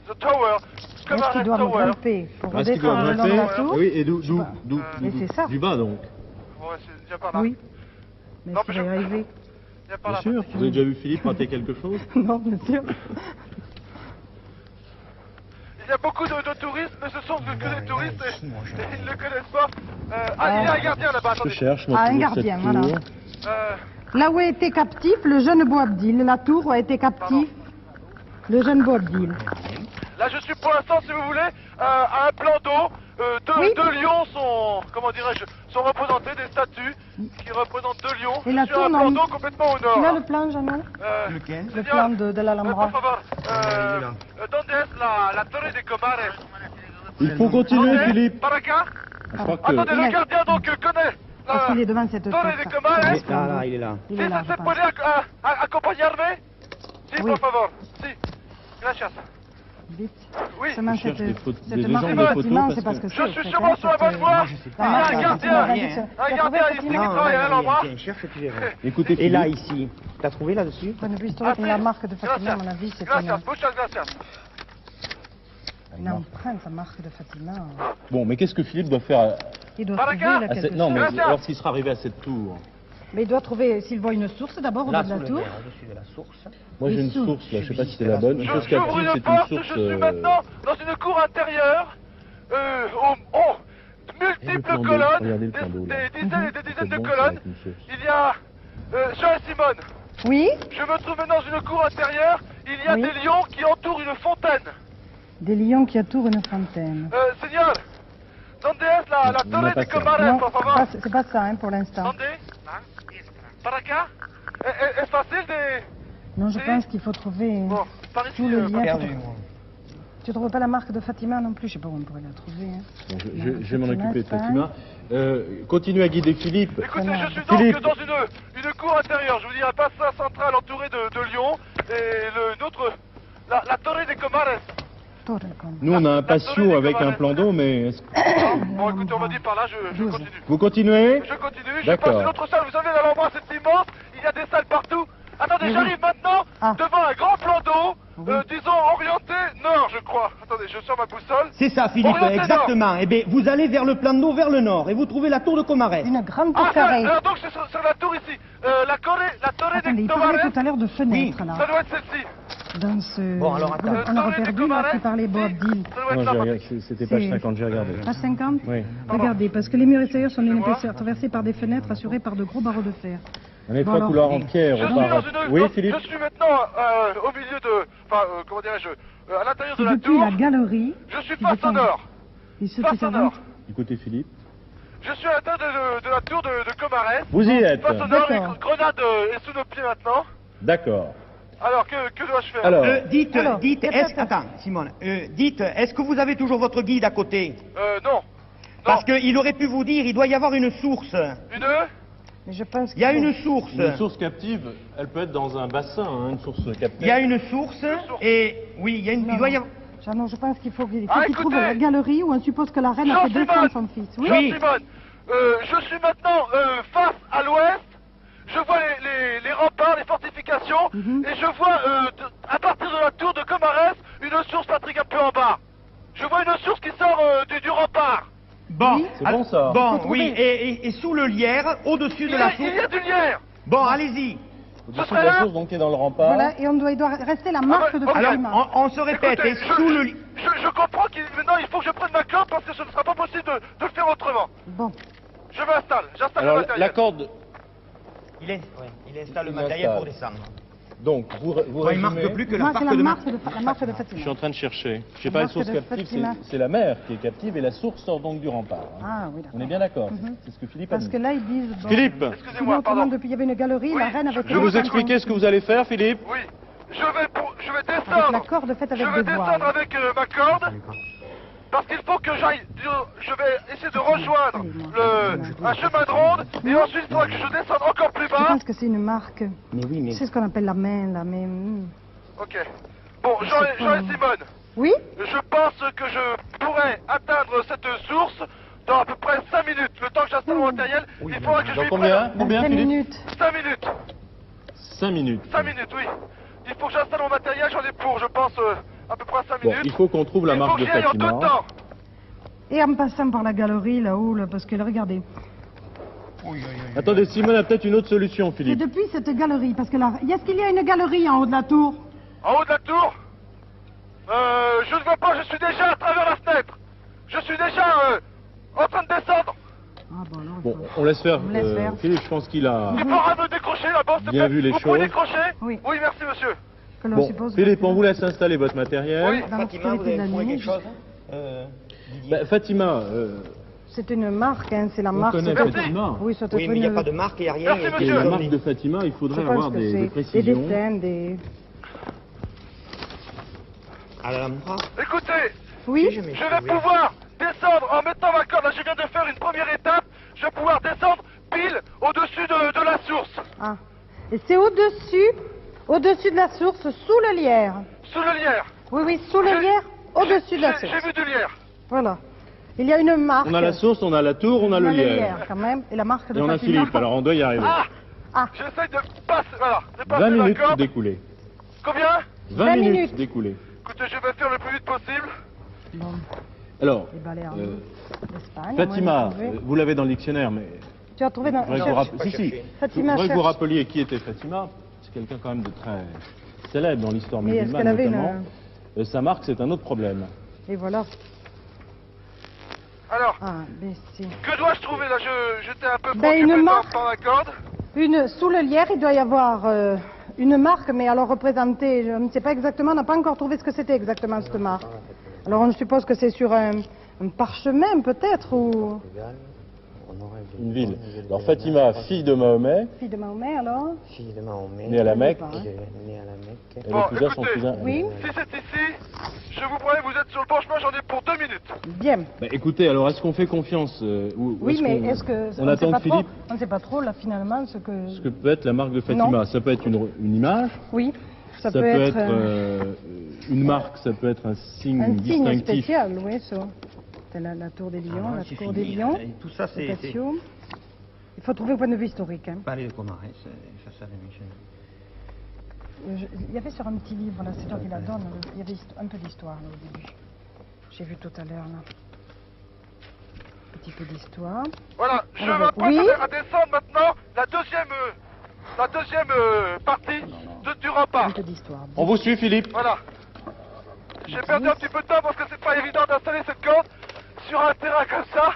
the tower? Est-ce Comarès qu'il doit me Tower. grimper pour Est-ce qu'il doit redescendre le long de la grimper? tour? Oui, et Mais c'est ça. du bas donc. Ouais, c'est déjà par là. Oui. Mais Non, est-ce qu'il mais va y arriver? Il y a par Bien là. sûr. Vous avez déjà vu Philippe rater quelque chose? Non, bien sûr. Il y a beaucoup de touristes, mais ce sont que des touristes et ils ne le connaissent pas. Il y a un gardien là-bas, Je attendez. cherche, moi, Ah, un toujours gardien, cette voilà. tour. Là où a été captif le jeune Boabdil, la tour où a été captif le jeune Boabdil. Là, je suis pour l'instant, si vous voulez, à un plan d'eau. Oui. Deux lions sont, comment dirais-je, sont représentés, des statues qui représentent deux lions. Et la Je suis à un tour, plan non. d'eau complètement au nord. Tu as le plan, Jeannot? Lequel? Le plan de l'Alhambra. Por favor, il est là. ¿dónde es la torre de Comarès? Il faut continuer, ¿Dónde? Philippe. Par acá? Je crois que... Attendez, le gardien donc connaît Parce qu'il est devant cette torre porte. de Comarès. Là, là, il est là. Il Si, est là, se je pense. puede acompañarme? Si, Oui. por favor. Si. Gracias. Vite. Oui. Seulement Je cherche cette, des photos- cette des marque légendes de de photos bâtiment, parce c'est parce que- que Je c'est. suis c'est sûrement sur la bonne voie. la Il y a marque, un c'est gardien. la Un tradition. gardien ici qui travaille à l'endroit. Tiens, cherche ce que tu verras. Écoutez, Et là, Philippe, ici. T'as trouvé là-dessus? Point de vue historique, la marque de Fatima, à mon avis, c'est Gracias, muchas gracias. une empreinte, la marque de Fatima. bon, mais qu'est-ce que Philippe doit faire Il doit Par trouver acá. là à quelque cette... Non, mais chose. Gracias. lorsqu'il sera arrivé à cette tour. Mais il doit trouver, s'il voit une source d'abord au Là, bout de sous la le tour. nerf, au-dessus de la source. Moi, j'ai Une une source. source, là, je sais pas si c'est la bonne. Une source J'ouvre captive, une c'est une porte, source... je suis maintenant dans une cour intérieure. multiples colonnes, des dizaines et des dizaines de colonnes. Il y a Jean et Simone. Oui. Je me trouve maintenant dans une cour intérieure. Il y a Oui. des lions qui entourent une fontaine. Des lions qui entourent une fontaine. Señor, ¿dónde es la torre de Comares, Non, por favor? c'est pas ça, hein, pour l'instant. ¿Dónde? ¿Para acá? ¿Es fácil de...? Non, je Si. pense qu'il faut trouver Bon, par ici, tout le lien. Perdu, moi. Tu trouves pas la marque de Fatima non plus? Je sais pas où on pourrait la trouver. Hein. Bon, je vais m'en Fatima, occuper de Espagne. Fatima. Continuez à guider Philippe. Écoutez, je suis Philippe. donc dans une cour intérieure. Je vous dis un passage central entouré de lions et l'autre, la torre de Comares. Torre, comme. Nous, on a un patio avec un plan d'eau, mais... Bon, écoutez, on m'a dit par là, je continue. Vous continuez? Je continue, je D'accord. passe une autre salle. Vous savez, l'Alhambra, c'est immense. Il y a des salles partout. Attendez, j'arrive maintenant devant un grand plan d'eau, disons orienté nord, je crois. Attendez, je sors ma boussole. C'est ça, Philippe, Orientez exactement. Eh bien, vous allez vers le plan d'eau, vers le nord, et vous trouvez la tour de Comares. Une grande tour Ah, carrée. donc c'est sur la tour ici. La torre Attendez, de il parlait Comares. tout à l'heure de fenêtres, Ça là. doit être celle-ci. Dans ce... Bon, alors, attends. On a perdu, là, qui parlait Bob Deal. Ça doit Non, être là. c'était page C'est- 50, j'ai regardé. Page 50. Oui. Regardez, parce que les murs extérieurs sont d'une épaisseur traversés par des fenêtres assurées par de gros barreaux de fer. Un étroit alors- couloir en pierre Je au suis dans bar. une... Oui, donc, Philippe? je suis maintenant au milieu de... Enfin, comment dirais-je à l'intérieur de C'est la depuis tour. la galerie. Je suis qui face au dépend- nord. Et ceux qui Face au servent... nord. Écoutez, Philippe. Je suis à l'intérieur de la tour de Comares. Vous y êtes. Face au nord, D'accord. une grenade est sous nos pieds maintenant. D'accord. Alors, que dois-je faire? Alors, Dites, Alors, est-ce... Attends, Simone, dites, est-ce que vous avez toujours votre guide à côté? Non. Parce qu'il aurait pu vous dire, il doit y avoir une source. Une... Mais je pense Il y a qu'il faut- une source. une source captive, elle peut être dans un bassin, hein, une source captive. Il y a une source, et oui, il y a une... Il doit y avoir... Jeannot, je pense qu'il faut qu'il Ah, qu'il trouve écoutez. la galerie où on suppose que la reine a fait Jean-Simone. défendre son fils. Oui. Jean Simone, je suis maintenant face à l'ouest. Je vois les remparts, les fortifications, et je vois à partir de la tour de Comares une source, Patrick, un peu en bas. Je vois une source qui sort du rempart. Bon, Oui. C'est bon, ça. Bon, Faut oui, trouver. et sous le lierre, au-dessus de la Il y source... a du lierre. Bon, allez-y. Au-dessus serait de la là source, donc, qui est dans le rempart. Voilà, et il doit rester la marque ouais, de ok. Alors, Fatima. on se répète, Écoutez, et sous le... je comprends qu'il maintenant il faut que je prenne ma corde parce que ce ne sera pas possible de le faire autrement. Bon, Je m'installe, j'installe le Alors, matériel. la corde... Il installe le Il matériel installe. pour descendre. Donc, vous Bon, il ne marque résumez... plus que moi, la c'est marque la de... marque de Je Fatima. suis en train de chercher. Je sais La pas, une marque source de captive, Fatima. c'est la mer qui est captive et la source sort donc du rempart. hein. Ah oui, d'accord. On est bien d'accord. C'est ce que Philippe a Parce dit. que là, ils disent... Bon, Philippe, Excusez-moi, sinon, autrement, pardon. depuis il y avait une galerie, Oui, la reine avait je je vais vous expliquer ce que vous allez faire, Philippe. Oui, je vais Avec la descendre. corde faite Je avec vais des descendre voiles. avec ma corde. Parce qu'il faut que j'aille, je vais essayer de rejoindre un chemin de ronde et ensuite il faudra que je descende encore plus Je bas. pense que c'est une marque. Mais oui, mais... C'est ce qu'on appelle la main, la main. Ok. Bon, Jean et Simone, Oui? je pense que je pourrais atteindre cette source dans à peu près 5 minutes. Le temps que j'installe mon matériel, il faudra que je Dans lui combien prenne Combien, 5 Philippe minutes. 5 minutes. 5 minutes. 5 minutes, oui. Il faut que j'installe mon matériel, j'en ai pour, je pense, à peu près 5 Bon, minutes. il faut qu'on trouve la Il faut marque que de j'y aille en Fatima. tout temps. Et en passant par la galerie, là-haut, là, parce que, là, regardez. Attendez, Simone a peut-être une autre solution, C'est Philippe. depuis cette galerie, parce que là, est-ce qu'il y a une galerie en haut de la tour? En haut de la tour, je ne vois pas, je suis déjà à travers la fenêtre. Je suis déjà en train de descendre. Ah bon, alors, Bon, on laisse faire. On laisse faire. Philippe, je pense qu'il a... Il faudra me décrocher là-bas, s'il te Bien plaît. vu les Vous pouvez choses. décrocher? Oui. Oui, merci monsieur. que l'on Bon, suppose... Philippe, on vous laisse installer votre matériel. Oui. Dans Fatima, vous l'obscurité de avez la trouvé nuit, quelque chose Bah, Fatima, c'est une marque, hein, c'est la on marque... connaît Merci. Fatima. Oui, c'est Oui, mais il n'y a pas de marque, il n'y a rien. Merci, il y a Et monsieur. la des marque données. de Fatima, il Je faudrait pense avoir que des c'est des précisions. dessins, des... À la Alhambra. Écoutez, Oui, je vais pouvoir descendre en mettant ma corde. Là, je viens de faire une première étape. Je vais pouvoir descendre pile au-dessus de la source. ah. Et c'est au-dessus de la source, sous le lierre. Sous le lierre. Oui, oui, sous le lierre, au-dessus de la J'ai source. vu du lierre. Voilà. Il y a une marque. On a la source, on a la tour, on a le lierre. quand même, et la marque de Et on a Fatima. Philippe, alors on doit y arriver. Ah, J'essaye de passer, voilà, de 20 passer ma minutes corde. d'écoulé. Combien 20 minutes. minutes d'écoulé. Écoutez, je vais faire le plus vite possible. Bon, Alors, les Baléares d'Espagne. Fatima, on va les trouver. vous l'avez dans le dictionnaire, mais Tu as trouvé dans... je voudrais que vous cherche. si, si. Fatima Je voudrais que vous cherche. rappeliez qui était Fatima. C'est quelqu'un quand même de très célèbre dans l'histoire Mais est-ce musulmane qu'elle avait notamment. Sa marque, c'est un autre problème. Et voilà. Alors, ABC. que dois-je trouver là? J'étais un peu Ben, préoccupé une marque. par la corde. Sous le lierre, il doit y avoir une marque, mais alors représentée, je ne sais pas exactement, on n'a pas encore trouvé ce que c'était exactement cette marque. Alors on suppose que c'est sur un parchemin peut-être, ou... Une ville. Alors Fatima, fille de Mahomet, Fille de Mahomet alors? Fille de Mahomet. née à la Mecque, Née à la Mecque. et Bon, épousa son écoutez. cousin. Oui. Si c'est ici, je vous promets, vous êtes sur le bon chemin, j'en ai pour 2 minutes. Bien. Bah, écoutez, alors est-ce qu'on fait confiance ou Oui, mais qu'on- est-ce que... on ne attend sait pas que Philippe? trop, on ne sait pas trop là finalement ce que... Ce que peut être la marque de Fatima, Non. ça peut être une image, Oui, ça ça peut être une marque, ça peut être un signe un signe distinctif. spécial, oui, ça. C'est la tour des lions, la cour des lions. Tout ça, c'est Occasion. Il faut trouver au point de vue historique. Hein. Palais de Comarès, ça les Michel. Il y avait sur un petit livre, là, c'est toi qui la donne, il y avait un peu d'histoire là, au début. J'ai vu tout à l'heure, là. Un petit peu d'histoire. Voilà, je Alors, m'apprête oui. à descendre maintenant la deuxième partie du Un rempart. peu d'histoire. On vous suit, Philippe? Voilà. J'ai perdu un petit peu de temps parce que c'est pas évident d'installer cette corde sur un terrain comme ça.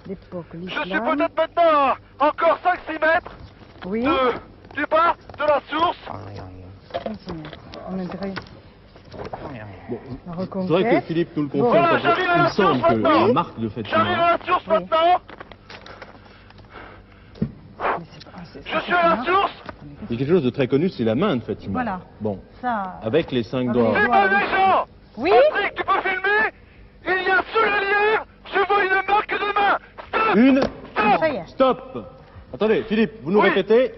L'époque, Je suis l'islam. peut-être maintenant à encore 5-6 mètres Oui. du bas de la source. On intérêt. La C'est vrai que reconquête. Philippe nous le confirme. Voilà, parce que j'arrive à la il semble source que maintenant. la marque de Fatima... J'arrive à la source Oui. maintenant. Mais Je suis à la source. Il y a quelque chose de très connu, c'est la main de Fatima. Voilà. Bon, Ça. avec les 5 Avec doigts. les Eh ben les gens. Oui. Patrick, tu peux filmer? Il y a sous le lierre, je vois une marque de main. Stop. Une... Ça y est. Stop! Attendez, Philippe, vous nous Oui. répétez?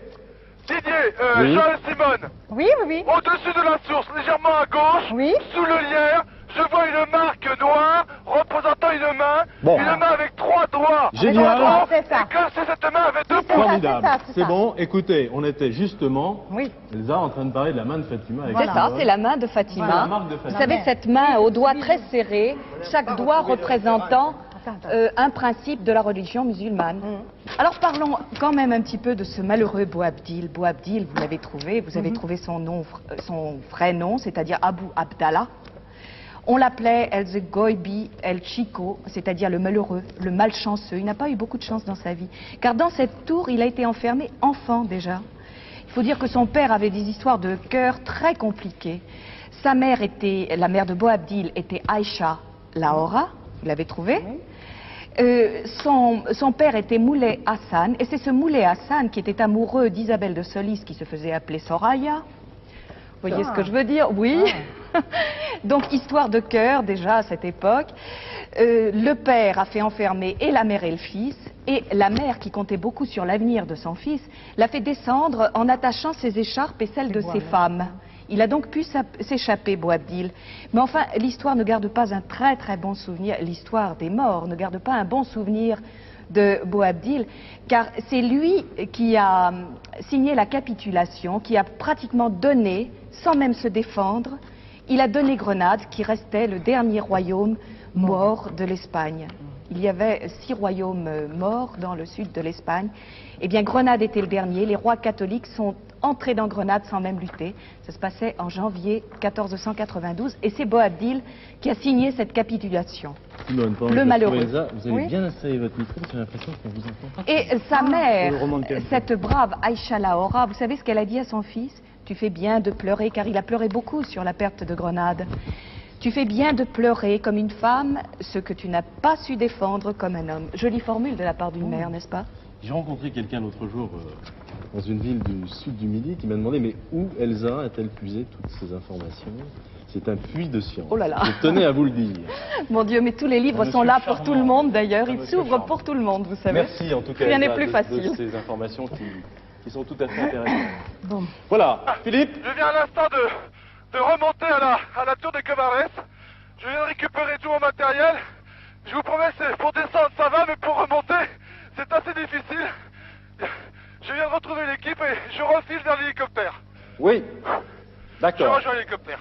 Didier, Oui. Jean et Simone, Oui, oui, oui. au-dessus de la source, légèrement à gauche, Oui. sous le lierre, je vois une marque noire représentant une main, Bon. une main avec 3 doigts. Génial. 3 doigts, C'est ça. et comme si cette main avait 2 C'est ça, points. Formidable. c'est C'est ça. bon, écoutez, on était justement, Oui. Elsa, en train de parler de la main de Fatima. avec C'est les ça, doigts. c'est la main de C'est Fatima. la marque de Fatima. Vous savez, cette main aux doigts très serrés, chaque doigt représentant un principe de la religion musulmane. Alors parlons quand même un petit peu de ce malheureux Boabdil. Boabdil, vous l'avez trouvé, vous avez trouvé son nom, son vrai nom, c'est-à-dire Abu Abdallah. On l'appelait El Zegoibi El Chico, c'est-à-dire le malheureux, le malchanceux. Il n'a pas eu beaucoup de chance dans sa vie, car dans cette tour, il a été enfermé enfant déjà. Il faut dire que son père avait des histoires de cœur très compliquées. Sa mère était, la mère de Boabdil était Aïcha Lahora, vous l'avez trouvé. Son père était Moulay Hassan, et c'est ce Moulay Hassan qui était amoureux d'Isabelle de Solis, qui se faisait appeler Soraya. Vous voyez ce que je veux dire? Oui. Donc, histoire de cœur, déjà, à cette époque. Le père a fait enfermer et la mère et le fils, et la mère, qui comptait beaucoup sur l'avenir de son fils, l'a fait descendre en attachant ses écharpes et celles de ses femmes. Il a donc pu s'échapper, Boabdil. Mais enfin, l'histoire ne garde pas un très très bon souvenir, l'histoire des morts ne garde pas un bon souvenir de Boabdil, car c'est lui qui a signé la capitulation, qui a pratiquement donné, sans même se défendre, il a donné Grenade, qui restait le dernier royaume mort de l'Espagne. Il y avait 6 royaumes morts dans le sud de l'Espagne. Eh bien, Grenade était le dernier. Les rois catholiques sont entrés dans Grenade sans même lutter. Ça se passait en janvier 1492. Et c'est Boabdil qui a signé cette capitulation. Simone, pendant Le que je malheureux. trouve Elsa, vous avez Oui. bien installé votre micro, j'ai l'impression qu'on vous entend pas. Et sa mère, Le roman de Camus. cette brave Aïcha Lahora, vous savez ce qu'elle a dit à son fils? Tu fais bien de pleurer, car il a pleuré beaucoup sur la perte de Grenade. Tu fais bien de pleurer comme une femme, ce que tu n'as pas su défendre comme un homme. Jolie formule de la part d'une mère, n'est-ce pas? J'ai rencontré quelqu'un l'autre jour dans une ville du sud du Midi qui m'a demandé mais où Elsa a-t-elle puisé toutes ces informations? C'est un puits de science. Oh là là. Je tenais à vous le dire. Mon Dieu, mais tous les livres Un sont monsieur là pour tout le charmant. monde d'ailleurs. Un Ils monsieur s'ouvrent charmant. pour tout le monde, vous savez. Merci en tout cas Rien n'est Elsa, plus de facile. ces informations qui sont tout à fait intéressantes. Bon. Voilà, Philippe. Je viens à l'instant de remonter à la tour des Comarès. Je viens de récupérer tout mon matériel. Je vous promets, pour descendre ça va, mais pour remonter, c'est assez difficile. Je viens de retrouver l'équipe et je refile vers l'hélicoptère. Oui. Je D'accord. rejoins l'hélicoptère.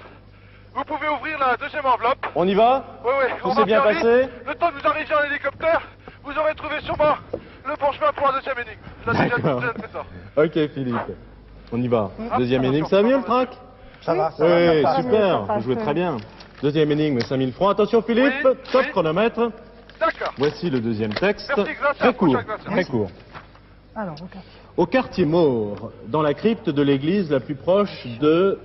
Vous pouvez ouvrir la deuxième enveloppe. On y va? Oui, oui. Tout on s'est va bien faire vite. passé? Le temps que vous arriviez en hélicoptère, vous aurez trouvé sûrement le bon chemin pour la deuxième énigme. La D'accord. deuxième, c'est ça. Ok Philippe. On y va. Deuxième énigme, ça va mieux le track? Ça va, ça Oui, va. ça super, passe, vous jouez oui. très bien. Deuxième énigme, 5000 francs. Attention Philippe, Oui, top oui. chronomètre. D'accord. Voici le deuxième texte. Merci, Gracia. Très court, Gracia. très court. Alors, au quartier. Au quartier Maure, dans la crypte de l'église la plus proche de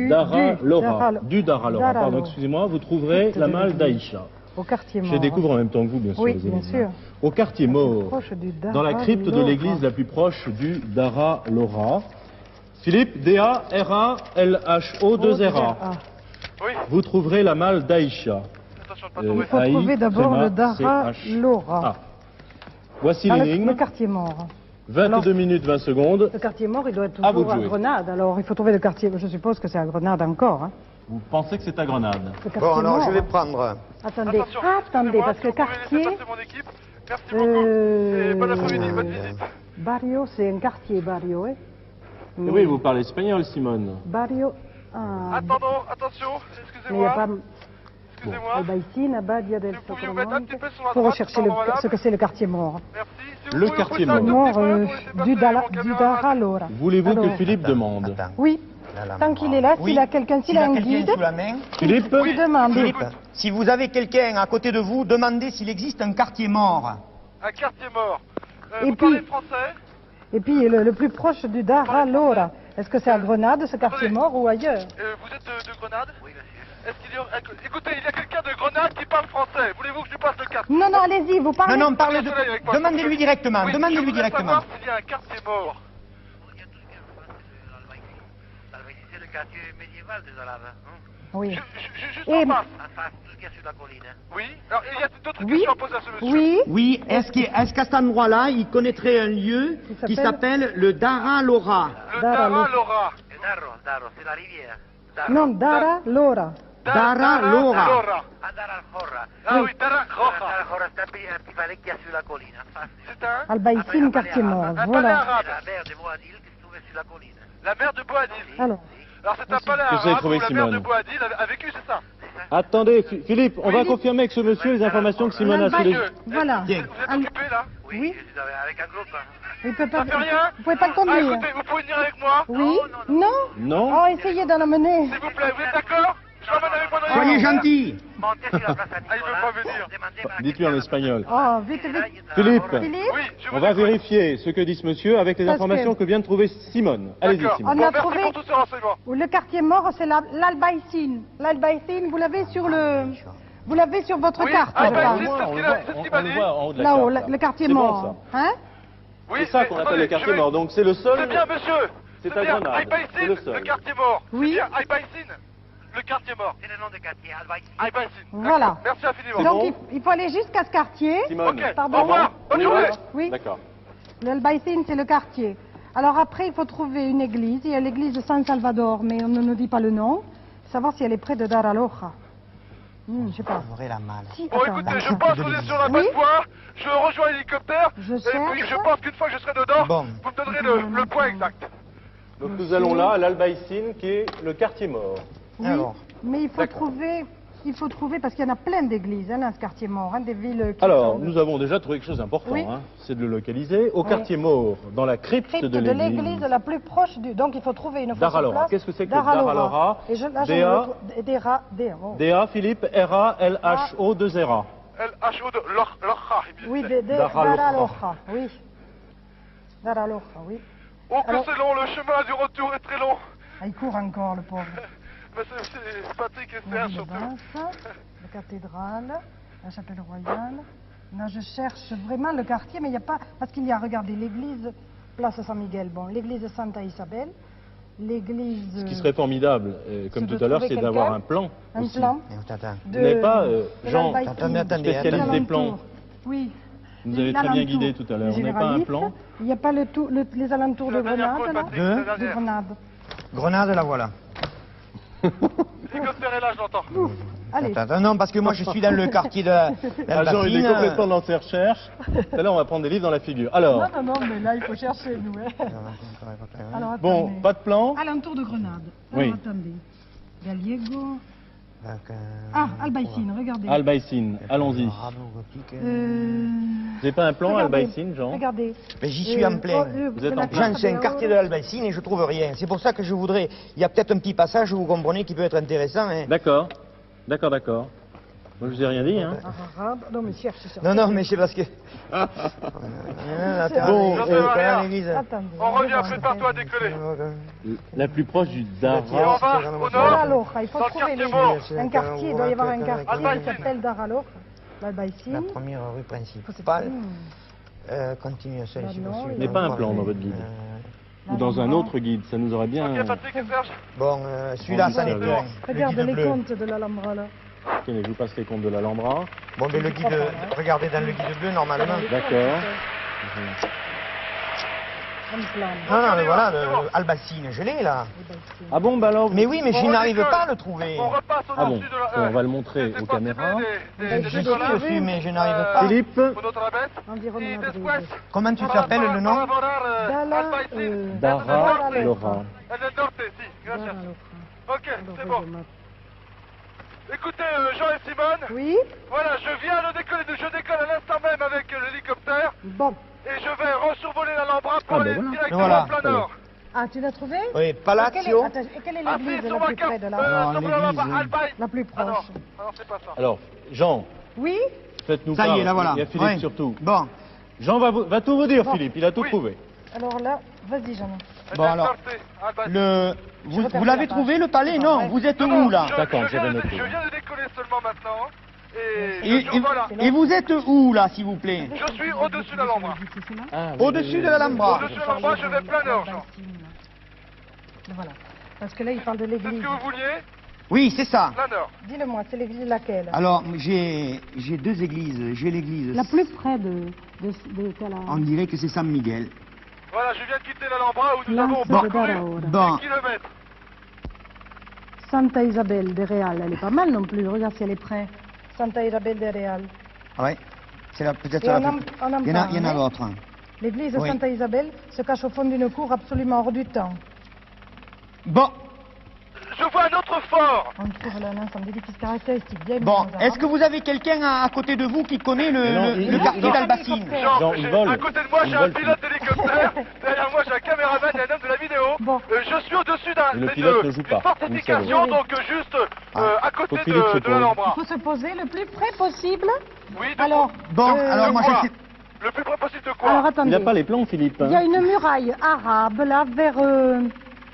Dara Laura. Du Dara Laura, pardon, excusez-moi, vous trouverez la malle d'Aïcha. Au quartier Je mort. les découvre en même temps que vous, bien sûr. Oui, les bien amis. sûr. Au quartier Maure, Proche du Dara dans la crypte de Laura. l'église la plus proche du Dara Laura. Philippe, D-A-R-A-L-H-O 2-R-A. Oui. Vous trouverez la malle d'Aïcha. Attention de pas tomber. Il faut trouver d'abord le Dara Laura. Ah. Voici Dans l'énigme. le quartier mort. 22 minutes 20 secondes. Le quartier mort, il doit être À vous de toujours à jouer. Grenade. Alors, il faut trouver le quartier. Je suppose que c'est à Grenade encore. Hein. Vous pensez que c'est à Grenade? Le quartier Bon, alors mort, je vais hein. prendre... Attendez, Attention, attendez, excusez-moi, parce si que vous pouvez laisser quartier... passer mon équipe. Merci beaucoup. Et bon après-midi, bonne visite. Barrio, c'est un quartier, Barrio, hein. Eh oui, vous parlez espagnol, Simone. Barrio... Ah, Attendons, attention, mais il n'y a pas... excusez-moi. Excusez-moi. Albaïcine, Badia del Si vous pouviez vous mettre un petit peu sur la Il faut droite, rechercher pardon, madame. ce que c'est le quartier mort. Merci. Si vous Le pouvez quartier ouvrir ça un mort. tout petit peu pour laisser Du passer mon Dara camarade. Laura. Voulez-vous que Alors, Philippe demande? Attends. Oui, tant qu'il est là, Oui. s'il a quelqu'un, s'il S'il a a un quelqu'un guide, sous la main... Philippe? il demande. Philippe, si vous avez quelqu'un à côté de vous, demandez s'il existe un quartier mort. Un quartier mort. Et Vous puis- parlez français? Et puis le plus proche du Dara Laura. Est-ce que c'est à Grenade, ce quartier mort, ou ailleurs? Vous êtes de Grenade? Oui, monsieur. Est-ce qu'il y a... Écoutez, il y a quelqu'un de Grenade qui parle français. Voulez-vous que je lui passe le quartier? Non, non, allez-y, vous parlez. Non, non, parlez de... Soleil avec moi. Demandez-lui directement, Oui, je demandez-lui voudrais directement. savoir s'il y a un quartier mort. C'est le quartier médiéval des Arabes. Oui. Juste Et- en face. En face, tout ce qu'il y a sur la colline. Oui. Alors, il y a d'autres Oui. questions à poser à ce monsieur. Oui. Oui, est-ce qu'à cet endroit-là, il connaîtrait un lieu qui s'appelle le Dara Laura? Le Dara Dara Laura. Et Darro, c'est la rivière. Non, Dara Laura. Dara Laura. À Dar al-Khorra. Ah oui, Dara Dar Roja. al-Khorra, c'est un petit palais qu'il y a sur la colline, en face. C'est un... Albaïcine, quartier mort. Un palais Voilà. arabe. C'est la mer de Boadil qui se trouvait sur la colline. La mer de Boadil. Alors, Alors, c'est un palais que vous avez arabe trouvé, où la mer Simone de Boadil a vécu, c'est ça? Attendez, Philippe, on va Oui. confirmer avec ce monsieur les informations que Simone a sous les... Monsieur, voilà. Tiens. vous êtes occupé, là? Oui. Je suis avec un groupe. Il peut pas. Ça fait rien? Vous pouvez pas le Ah, conduire. écoutez, vous pouvez venir avec moi? Oui. Non. Non? Oh, essayez d'en emmener. S'il vous plaît, vous êtes d'accord? Je l'emmène avec moi dans les Soyez bras. gentils. Montez sur la place à Ah, il veut Nicolas. pas venir. Demandez Dites-lui en espagnol. Oh, vite, vite. Philippe, Philippe. Oui, je vous on va écoute. vérifier ce que dit ce monsieur avec les Parce informations que- que vient de trouver Simone. Allez-y, D'accord. Simone. On a Bon, trouvé- merci pour tous ces renseignements. Le quartier mort, c'est l'Albaïcine. L'Albaïcine, vous l'avez sur le. Vous l'avez sur votre Oui, carte. Albaïcine, je crois. c'est ce qu'il a- c'est ce qu'il m'a on le dit. voit en haut de la Là-haut, carte, là. le quartier C'est bon, mort. Hein? Oui, C'est ça mais qu'on appelle attendez, le quartier je vais- mort. Donc c'est le seul... C'est bien, monsieur. C'est C'est à bien. Grenade. C'est Albaïcine, le seul. le quartier mort. Oui. C'est bien, Albaïcine, le quartier mort. C'est le nom de quartier, Albaïcine. Albaïcine. Voilà. D'accord. Merci infiniment. Donc bon il faut aller jusqu'à ce quartier. Simone. Ok, Pardon. au revoir. Bonne Oui, journée. oui. D'accord. L'Albaïcine, c'est le quartier. Alors après, il faut trouver une église. Il y a l'église de San Salvador, mais on ne nous dit pas le nom. Savoir si elle est près de Dara Laura. Je sais pas. J'aurai la malle. Si, Bon, attends, écoutez, je attends. pense qu'on est sur la Oui. bonne voie. Je rejoins l'hélicoptère. Je Et puis, cherche. je pense qu'une fois que je serai dedans, Bon. vous me donnerez le point exact. Donc nous allons là à l'Albaïcine qui est le quartier mort. Oui, Alors. mais il faut D'accord. trouver, parce qu'il y en a plein d'églises hein, dans ce quartier mort, hein, des villes qui Alors, sont- nous avons déjà trouvé quelque chose d'important, Oui. hein, c'est de le localiser. Au quartier mort, dans la crypte crypte de l'église. la plus proche du... Donc il faut trouver une fausse Dara Laura. place. Qu'est-ce que c'est que Dara Dara Laura? Et je, là, je D.A. me retrouve- Dara, D.A. oh. D.A. Philippe, R.A.L.H.O. 2-R.A. L-H-O de Lorja. Oui, Dara Dara Laura. Laura, oui. Dara Laura, oui. Oh, que Alors- c'est long, le chemin du retour est très long. Ah, il court encore, le pauvre. Mais c'est Patrick et La Serge ville de surtout. Basse, la cathédrale, la chapelle royale. Là, je cherche vraiment le quartier, mais il n'y a pas... Parce qu'il y a, regardez, l'église Place San Miguel, bon, l'église de Santa Isabel, l'église... Ce qui serait formidable, comme C'est de tout à l'heure, trouver c'est d'avoir quelqu'un un plan. Un aussi. plan Attends. Vous n'avez pas, de Jean, l'Albaïcine. attendez, spécialiste Les des plans. alentours. Oui. Vous avez très bien L'alentour. guidé tout à l'heure. Les On n'a pas un généralistes. plan. Il n'y a pas les alentours de La dernière Grenade, fois, là Patrick, la De dernière. Grenade. Grenade, la voilà. L'hélicoptère est là, je l'entends. Ouf. Allez. Attends, non, parce que moi je suis dans le quartier de Ah, Jean, il est l'Albacine. complètement dans ses recherches. Tout à l'heure, on va prendre des livres dans la figure. Alors, Non, mais là, il faut chercher, nous. hein. Alors, bon, attendez. pas de plan. Alentour de Grenade. Oui. Alors, attendez. Gallego. Ah, Albaïcine, regardez. Albaïcine, allons-y. Vous n'avez pas un plan, Regardez. Albaïcine, Jean? Regardez. Mais j'y suis en plein. Vous êtes en la plein. Jean, c'est un quartier de l'Albacine et je trouve rien. C'est pour ça que je voudrais... Il y a peut-être un petit passage, vous comprenez, qui peut être intéressant. Hein. D'accord, d'accord, d'accord. Moi, je vous ai rien dit, hein. Arabe. Non, mais cherche ça. Non, non, mais c'est parce que... Bon, Attendez. On revient, prépare-toi à décoller. La plus proche du Et on Dara. va au nord. Daraloja, il faut Dans le trouver quartier Beau. un quartier, il doit y avoir un quartier qui Albaïsine. s'appelle Daraloja. L'Albaïsine. La première rue principale. Continue seul si non, possible. Il n'y a pas un plan dans votre guide. Ou dans un autre guide, ça nous aurait bien... Ok, Patrick et Serge. Bon, celui-là, ça n'est plus. Regarde Le guide les bleu. comptes de l'Alhambra là. Ok, mais je vous passe les comptes de l'Alhambra. Bon, mais le guide, regardez dans le guide bleu, normalement. D'accord. Un plan. Ah non, mais voilà, Albacine, je l'ai là. Ah bon, bah alors... Mais oui, mais je n'arrive pas à le trouver. On repasse au Ah bon, nord-sud de la... on va le montrer aux caméras. Je suis dessus, mais je n'arrive pas. Philippe, Pour notre rabais. Environnement Et Madrid. después, Comment tu t'appelles le nom? Dala, Dara, Laura. El del norte, si, gracias. Daraloja. Ok, Alors, c'est bon. regarde. Écoutez, Jean et Simone, Oui. voilà, je viens de décoller, je décolle à l'instant même avec l'hélicoptère Bon. et je vais resurvoler l'Alhambra pour Ah, aller ben voilà. directement Voilà. en plein nord. Ah, tu l'as trouvé? Oui, Palazzo. Attends, et quelle est Ah, l'église si, sur la ma plus carte, près de là? Non, sur l'église, l'Alhambra, Albaï. La plus Ah non, proche. ah non, c'est pas ça. alors, Jean, Oui. faites-nous Ça part. y est, là voilà. Il y a Philippe Ouais. surtout. Bon, Jean va tout vous dire, Bon. Philippe, il a tout Oui. trouvé. Alors là, vas-y, Jean. Bon, alors, vous l'avez trouvé le palais? Non, vous êtes où là? D'accord, j'avais noté. Je viens de décoller seulement maintenant Et, voilà. et vous êtes où là, s'il vous plaît? Je suis au-dessus de l'Alhambra. Ah, oui, Au-dessus oui, de oui. l'Alhambra. Au-dessus de l'Alhambra, je vais plein nord, Jean. Voilà. Parce que là, il parle de C'est ce l'église. que vous vouliez? Oui, c'est ça. Plein nord. Dis-le-moi, c'est l'église laquelle? Alors, j'ai deux églises. J'ai l'église. La plus près de quelle On dirait que c'est San Miguel. Voilà, je viens de quitter l'Alhambra où nous Là, avons c'est parcouru Darahora. Bon, 10 kilomètres. Santa Isabel de Real, elle est pas mal non plus. Regarde si elle est près. Santa Isabel de Real. ouais. C'est peut-être Et la on en- plus... on en Il y en a, parle, il y en a hein. d'autres. L'église de Oui. Santa Isabel se cache au fond d'une cour absolument hors du temps. Bon, Je vois un autre fort. On trouve là un ensemble d'édifices caractéristiques bien bon. bien Est-ce que vous avez quelqu'un à côté de vous qui connaît Mais non, le il- quartier il- d'Albacine? Jean, Jean, il vole. à côté de moi, Il j'ai un vole, pilote d'hélicoptère. Derrière moi, j'ai un caméraman et un homme de la vidéo. Bon. Je suis au-dessus d'un Mais le pilote ne joue pas, d'une fortification, vous le savez. donc juste à Faut côté que Philippe se de pose. l'Alhambra. Il faut se poser le plus près possible. Oui, de Alors, Bon, alors moi, quoi je sais... Le plus près possible de quoi? alors attendez. Il n'a pas les plans, Philippe. Il y a Hein. une muraille arabe là vers.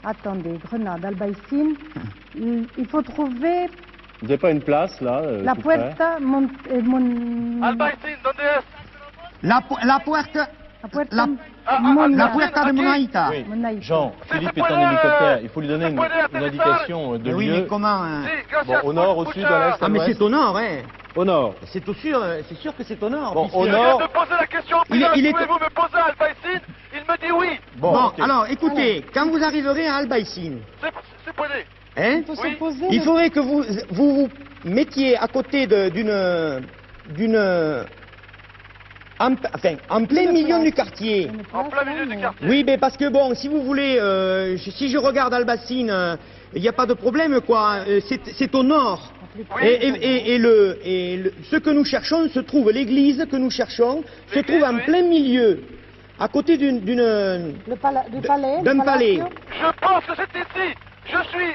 Attendez, Grenade, Albaïsine. Il faut trouver Vous n'avez pas une place, là la tout près Puerta Albaïsine, donde es? La puerta... La Puerta La- La puerta de Monaïta. Oui. Monaïta. Jean, C'est Philippe ce est un point-là, hélicoptère. Il faut lui donner c'est une, ce point-là, une atterrissage. indication de Mais oui, lieu. mais comment... hein? Si, Bon, gracias, au nord, au sud, à l'est, Ah, à mais l'ouest. c'est au nord, hein. Au nord. C'est sûr que c'est au nord. Bon, puisque- au Je nord. viens de poser la question au Il est- pilote. il est- Pouvez-vous me poser à Albaïcine? Il me dit oui. Bon, ok. alors, écoutez, quand vous arriverez à Albaïcine, C'est poigné. hein, Il faut Oui. se poser. il faudrait que vous mettiez à côté en plein milieu du quartier. En plein milieu du quartier. Oui, mais parce que bon, si vous voulez, si je regarde Albacine, il n'y a pas de problème, quoi. C'est au nord. Ce que nous cherchons se trouve, l'église que nous cherchons se trouve en oui. plein milieu, à côté d'un Du palais. d'un palais. Je pense que c'est ici. Je suis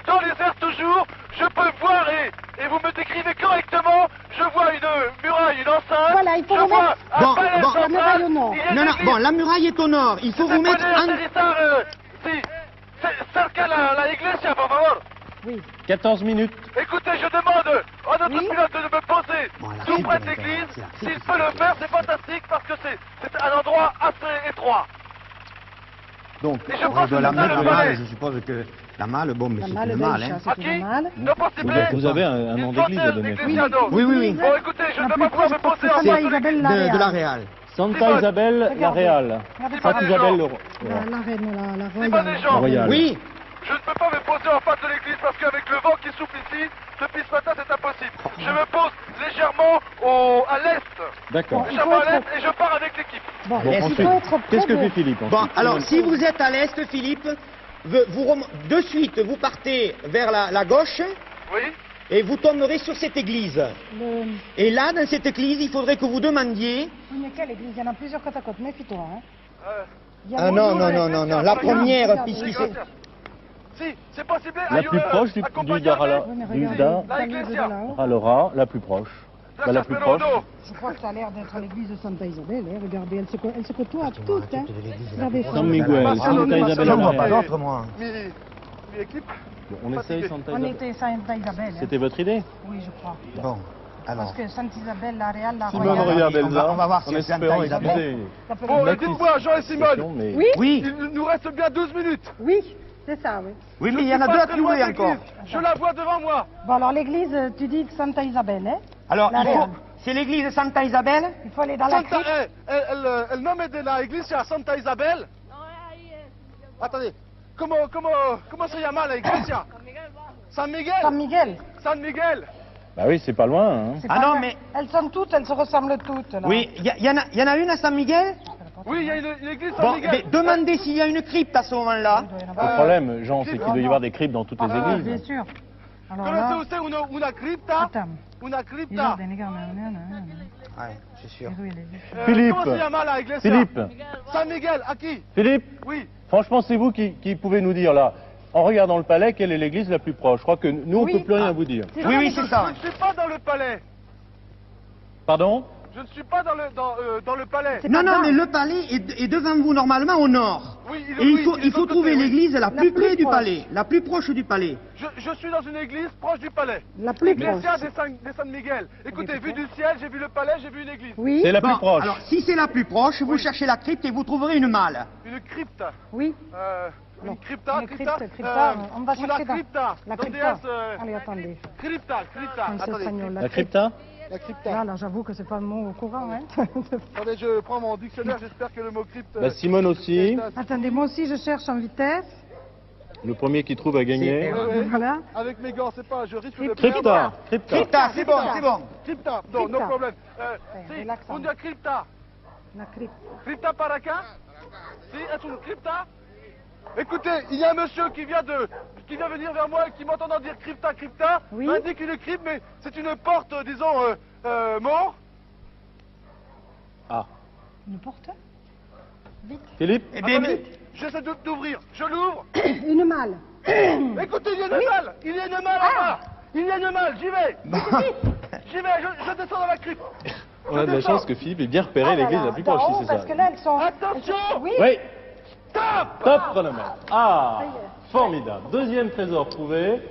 dans les airs toujours. Je peux voir et vous me décrivez correctement. Je vois une muraille, une enceinte. Voilà, il faut je remettre- vois un Bon, palais bon. central. La muraille au nord. Il y a Non, une non, église. bon, la muraille est au nord. Il faut vous mettre Puede en... aterrizar, sí. Cerca la iglesia, por favor. Oui. 14 minutes. Écoutez, je demande à notre Oui. pilote de me poser Bon, la tout crypte, près de d'accord, l'église. c'est la crypte, S'il c'est peut le la faire, c'est fantastique parce que c'est un endroit assez étroit. Donc, Et je on pense doit que la c'est mettre le la palais. malle, je suppose que la malle, bon, mais La c'est malle une de malle, Isha, hein. c'est À une qui? malle. Non possible. Vous avez un nom d'église à donner. Oui, oui, oui. Bon, écoutez, je ne vais La pas pouvoir me plus proche, poser c'est en Santa face de Isabel l'église. la De la Real. Real. Santa Simone. Isabel, la Regardez. Real. Regardez Santa pas. Isabel, le... La reine, la C'est pas des royale. gens. Royal. Oui. Je ne peux pas me poser en face de l'église parce qu'avec le vent qui souffle ici, depuis ce matin, c'est impossible. Je me pose légèrement à l'est. D'accord. Il Légèrement faut à être- l'est et je pars avec l'équipe. Bon, Bon, il faut ensuite, être près qu'est-ce que de- fait Philippe Bon, ensuite alors, si vous êtes à l'est, Philippe, de suite, vous partez vers la gauche Oui. et vous tomberez sur cette église. Le... Et là, dans cette église, il faudrait que vous demandiez... Oui, mais quelle église? Il y en a plusieurs côte à côte. Méfie-toi. Hein. Il y a Ah beaucoup non, de- non, non, non, non. La première, Regarde, puisqu'il regarde. s'est... Si, c'est possible. La plus proche du Dar Laura, la plus proche. Bah, la plus proche. Je crois que ça a l'air d'être l'église de Santa Isabelle. Hein. Regardez, elle se côtoie toutes. Hein. Regardez ça. San Miguel, Santa Isabelle. J'en vois pas d'autres, moi. Mi-équipe. On essaye Santa On Isabelle. était Santa Isabelle. C'était votre idée? Oui, je crois. Bon, alors. Parce que Santa Isabelle, la Real, la Simone Royale. regarde Elsa. On va voir si en Santa espérant Isabelle. excuser. Bon, dites-moi, Jean et Simone. Mais... Oui, Oui, Il nous reste bien 12 minutes. oui, c'est ça, oui. oui, mais il y en a deux à trouver encore. Je la vois devant moi. Bon, alors l'église, tu dis Santa Isabelle, hein? Alors, La il faut... Real. C'est l'église de Santa Isabelle? Il faut aller dans la Santa, crypte. el nome de la iglesia Santa Isabel. Attendez, comment se llama la iglesia? San Miguel. San Miguel. San Miguel. Bah oui, c'est pas loin. Hein. C'est Ah pas non, vrai. mais- Elles sont toutes, elles se ressemblent toutes, là. Oui, il y en a une à San Miguel? Oui, il y a une église San Bon, Miguel. mais demandez s'il y a une crypte à ce moment-là. Le problème, Jean, c'est qu'il doit y avoir des cryptes dans toutes les Ah, églises. bien sûr. Alors Conoce là... usted una cripta? Attends. Una cripta. Ouais, c'est sûr. Philippe. Comment se llama la iglesia? Philippe, San Miguel, aquí. Philippe, Oui. franchement, c'est vous qui pouvez nous dire là, en regardant le palais, quelle est l'église la plus proche. Je crois que nous, on ne Oui. peut plus rien vous dire. Oui, oui, c'est ça. Je ne suis pas dans le palais. Pardon? Je ne suis pas dans le palais. Non, non, mais le palais est devant vous normalement au nord. Oui, Et il faut trouver l'église la plus près du proche. palais, la plus proche du palais. Je suis dans une église proche du palais. La plus proche. Iglesia de San Miguel. Écoutez, vu du ciel, j'ai vu le palais, j'ai vu une église. Oui, C'est la plus Bon, proche. alors si c'est la plus proche, vous cherchez la crypte et vous trouverez une malle. Une crypte. oui. Une crypta, Une crypta, on va Una chercher dans... crypta. La Donde crypta. es, Allez, attendez. Crypta. C'est Attendez. espagnol, La crypta? La crypta. Là, j'avoue que c'est pas un mot au courant, hein. Attendez, je prends mon dictionnaire, j'espère que le mot crypte... Bah, Simone aussi. Attendez, moi aussi, je cherche en vitesse. Le premier qui trouve a gagné. Voilà. Avec mes gants, c'est pas, je risque de Crypta. perdre. Crypta. Crypta, c'est bon, c'est bon. Crypta, non, no Crypta. problème. Si, relax, un dia crypta. La crypte. Crypta para acá? Si, est une crypta? Écoutez, il y a un monsieur qui vient venir vers moi et qui m'entendant dire crypta, Oui. m'indique une crypte, mais c'est une porte, disons, mort. Ah. Une porte. Philippe? Eh bien, Attendez, j'essaie d'ouvrir, je l'ouvre. Une malle. Écoutez, il y a une malle, il y a une malle là-bas. Il y a une malle, j'y vais. J'y vais, je descends dans la crypte. On a de la chance que Philippe ait bien repéré l'église la plus proche, si c'est ça. Parce que là, elles sont... Attention. Oui. Oui. Top. Top chronomètre. Ah, formidable. Deuxième trésor trouvé.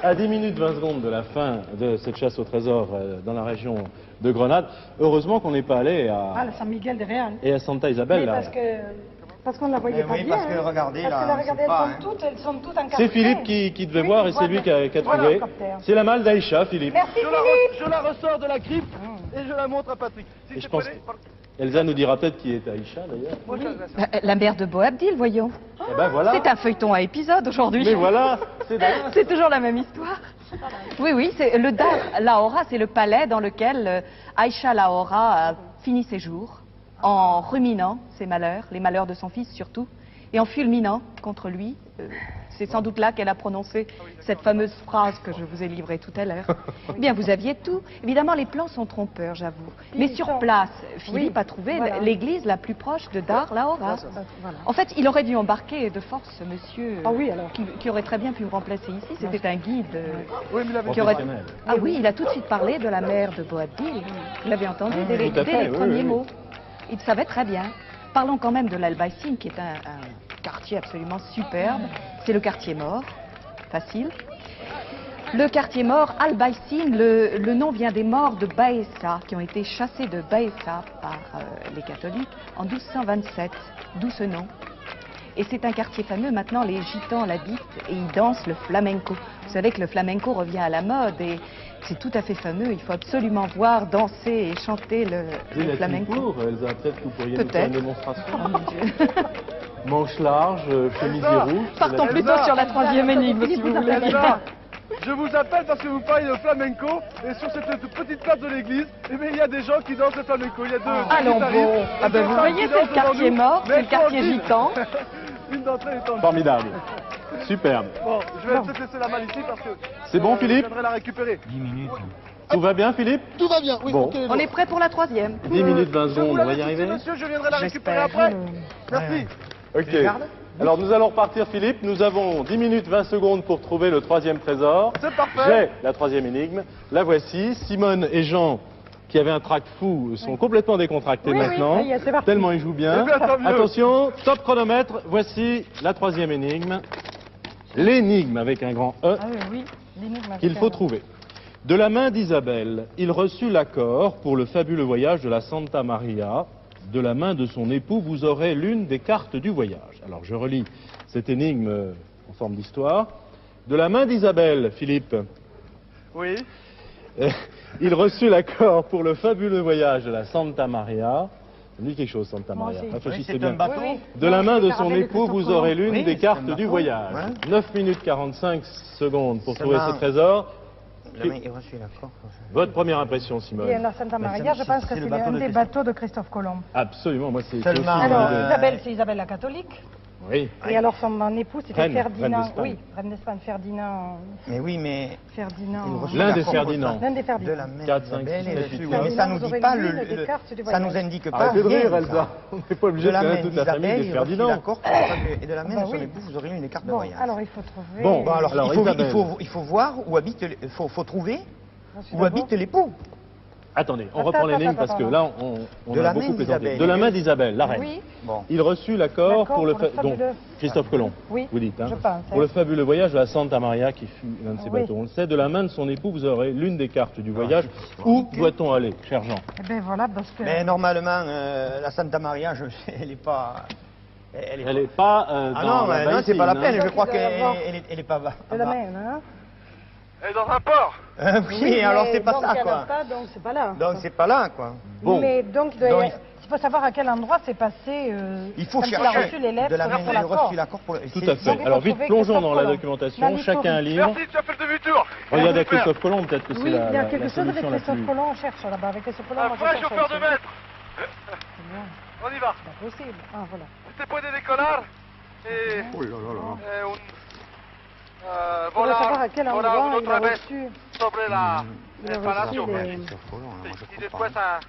À 10 minutes 20 secondes de la fin de cette chasse au trésor dans la région de Grenade. Heureusement qu'on n'est pas allé Ah, le San Miguel de Real. et à Santa Isabel. Mais là. parce qu'on ne la voyait Eh pas oui, bien. parce que hein. regardez, Parce là, que là, on regardez, sait pas, elles sont toutes encastrées. C'est Philippe qui devait Oui, voir et c'est voilà. lui qui a Voilà, trouvé. hélicoptère. C'est la malle d'Aïcha, Philippe. Merci Philippe. Je la ressors de la crypte et je la montre à Patrick. Si Et c'est je pense prêt, Elsa nous dira peut-être qui est Aïcha d'ailleurs. moi, je- La mère de Boabdil, voyons. Eh ben voilà. C'est un feuilleton à épisode aujourd'hui. Mais voilà, c'est dingue. C'est toujours la même histoire. Oui, oui, c'est le Dar Lahora, c'est le palais dans lequel Aïcha Lahora a fini ses jours en ruminant ses malheurs, les malheurs de son fils surtout, et en fulminant contre lui. C'est sans doute là qu'elle a prononcé cette fameuse phrase que je vous ai livrée tout à l'heure. Eh bien, vous aviez tout. Évidemment, les plans sont trompeurs, j'avoue. Mais sur place, Philippe a trouvé voilà. l'église la plus proche de Dar Lahora. Voilà. En fait, il aurait dû embarquer de force ce monsieur Ah oui, alors. qui aurait très bien pu me remplacer ici. C'était un guide Oui, mais il avait qui aurait... Professionnel. Ah oui, il a tout de suite parlé de la mère de Boabdil. Vous l'avez entendu dès les, Tout à dès fait, les oui, premiers oui. mots. Il savait très bien. Parlons quand même de l'Albaïcine, qui est un quartier absolument superbe. C'est le quartier mort. Facile. Le quartier mort, Albaïcine, le nom vient des morts de Baessa, qui ont été chassés de Baessa par les catholiques en 1227, d'où ce nom. Et c'est un quartier fameux, maintenant les gitans l'habitent et ils dansent le flamenco. Vous savez que le flamenco revient à la mode et c'est tout à fait fameux, il faut absolument voir, danser et chanter le J'ai la flamenco. cour, Elsa, peut-être que vous pourriez nous faire une Peut-être. démonstration. Oh mon Dieu. Manche large, chemise rouge. Partons plutôt sur la troisième énigme, si vous voulez. Elsa, je vous appelle parce que vous parlez de flamenco et sur cette petite place de l'église, eh bien, il y a des gens qui dansent le flamenco. Il y a deux Allons guitaristes, bon. et Ah ben deux vous femmes voyez, qui c'est le dansent devant quartier nous, mort, mais c'est le quartier tranquille. gitan. Une d'entre elles est en Formidable. Superbe. Bon, je vais peut-être laisser la malle ici parce que... C'est bon, Philippe Je viendrai la récupérer. 10 minutes. Tout va bien, Philippe? Tout va bien, oui. Bon. ok, On est prêt pour la troisième. 10 minutes 20 je vous secondes, on l'avais va y dit, arriver? monsieur, je viendrai la récupérer J'espère. après. Merci. Ok. Alors nous allons repartir, Philippe. Nous avons 10 minutes 20 secondes pour trouver le troisième trésor. C'est parfait. J'ai la troisième énigme. La voici. Simone et Jean, qui avaient un trac fou, sont complètement décontractés maintenant. Oui, c'est parti. Tellement ils jouent bien. Eh bien, tant mieux. Attention, top chronomètre. Voici la troisième énigme. L'énigme avec un grand E Ah oui, l'énigme avec qu'il faut trouver. De la main d'Isabelle, il reçut l'accord pour le fabuleux voyage de la Santa Maria. De la main de son époux, vous aurez l'une des cartes du voyage. Alors je relis cette énigme en forme d'histoire. De la main d'Isabelle, Philippe, Oui. il reçut l'accord pour le fabuleux voyage de la Santa Maria. Ça me dit quelque chose, Santa Moi Maria. aussi. Réfléchissez c'est bien. un bateau. De la main de son caravelle de époux, vous Christophe aurez Colomb. l'une Oui, des c'est cartes un du bateau, voyage. ouais. 9 minutes 45 secondes pour trouver Seulement- ce trésor. Il reçut l'accord. Votre première impression, Simone? Et la Santa Maria, je pense que c'est c'est le bateau un de des Christophe. bateaux de Christophe Colomb. Absolument, moi c'est Seulement, aussi Alors, mon idée. Isabelle, c'est Isabelle la catholique. Oui. Et alors, son époux, c'était Reine Ferdinand. d'Espagne. Oui, reine d'Espagne, Ferdinand. Mais oui, mais... Ferdinand. il reçut L'un des l'accord Ferdinand. L'un des De Ferdinand. la main 4, 5, d'Isabelle et 6, dessus. 7, Oui, mais ça nous Vous dit aurez pas l'une des cartes du ça voyage. nous indique pas Arrêtez de rien, rire, ça. Elsa. On n'est pas obligé De de la main connaître toute la famille d'Isabelle, des il reçut Ferdinand. l'accord pour le fabuleux- et de la main Bah de son oui. époux, vous aurez l'une des cartes de Bon, voyage. alors il faut trouver. Bon, Bon, alors, Alors, il Isabelle. faut voir où habite, faut trouver Ensuite, où d'abord, habite l'époux. Attendez, on Attends, reprend attends, l'énigme attends, parce que attends. là, on De a la beaucoup main présenté. d'Isabelle. De la main d'Isabelle, la reine. Oui, Bon. Il reçut l'accord L'accord pour le pour le donc, fabuleux- Christophe Colomb, oui, vous dites, hein, je pense. pour le fabuleux voyage de la Santa Maria qui fut l'un de ses Oui. bateaux. On le sait, de la main de son époux, vous aurez l'une des cartes du voyage. Où doit-on aller, cher Jean? Eh bien voilà, parce que. Mais normalement, la Santa Maria, elle n'est pas... Elle n'est pas Ah dans non, la non, c'est pas la baïsine, peine, hein. je crois Il doit y avoir- qu'elle est pas... De la main, hein. Et dans un port. Oui, alors mais c'est pas donc, ça, il y en a quoi. pas, donc c'est pas là. Donc c'est pas là, quoi. Bon. Mais donc, Donc, il faut savoir à quel endroit c'est passé. Il faut quand il a chercher reçu les lettres de la main, pour il a l'accord. reçu l'accord pour... Tout c'est- à fait. Donc, il faut Alors vite, trouver plongeons Christophe dans la Colomb. documentation, Dans chacun un livre. Merci, tu as fait le demi-tour. Regardez Super. Christophe Colomb, peut-être que c'est Oui, il y a la quelque chose avec solution la Christophe plus... Colomb, on cherche là-bas. Avec Christophe Colomb, Un moi, je vrai cherche chauffeur de aussi. maître. C'est bien, On y va. c'est pas possible. Ah, voilà. C'était point des connards. Et... Oh là là là. Il faudrait savoir à quel voilà endroit une il a autre bête reçu. sobre la Il a reçu installation. les- Christophe Colomb, là, moi, je Y comprends después pas.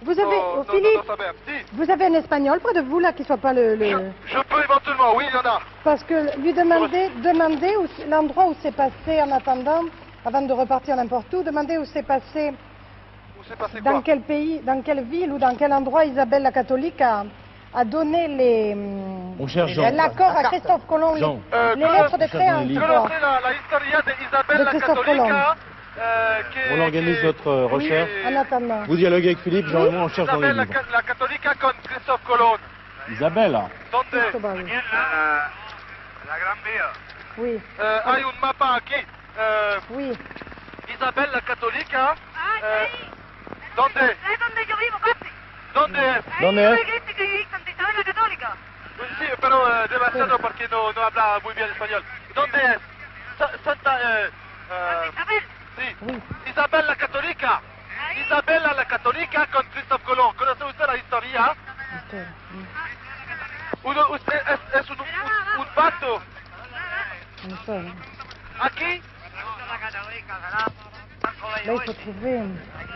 Vous avez, no, Philippe, no saber. Si, vous avez un espagnol près de vous là qui soit pas le. je peux éventuellement, oui, il y en a. Parce que lui demander où l'endroit où c'est passé en attendant, avant de repartir n'importe où, demander où c'est passé, Où s'est passé dans quoi? quel pays, dans quelle ville ou dans quel endroit Isabelle la catholique a donné On cherche Jean. l'accord La à carte. Christophe Colomb, Jean. les lettres de cherche dans créance. les livres. quoi. Conocer la historia de Isabel De la Christophe Católica. On organise notre recherche. En attendant. Vous dialoguez avec Philippe, Jean et moi on cherche dans les Isabel livres. la Católica con Christophe Colomb. Isabelle, Donde Probable. La Gran Vía. Oui, hay un mapa aquí. oui. Isabel la Católica. ¿Dónde? Es donde yo vivo casi. ¿Dónde es? ¿Dónde Hay es? una iglesia que es Santa Isabel la Católica. Pues sí, pero demasiado porque no habla muy bien español. ¿Dónde es? Santa... Isabel. sí. Isabel la Católica. Isabel la Católica con Christophe Colomb. ¿Conoce usted la historia? Es un pacto. Aquí. Là, il faut trouver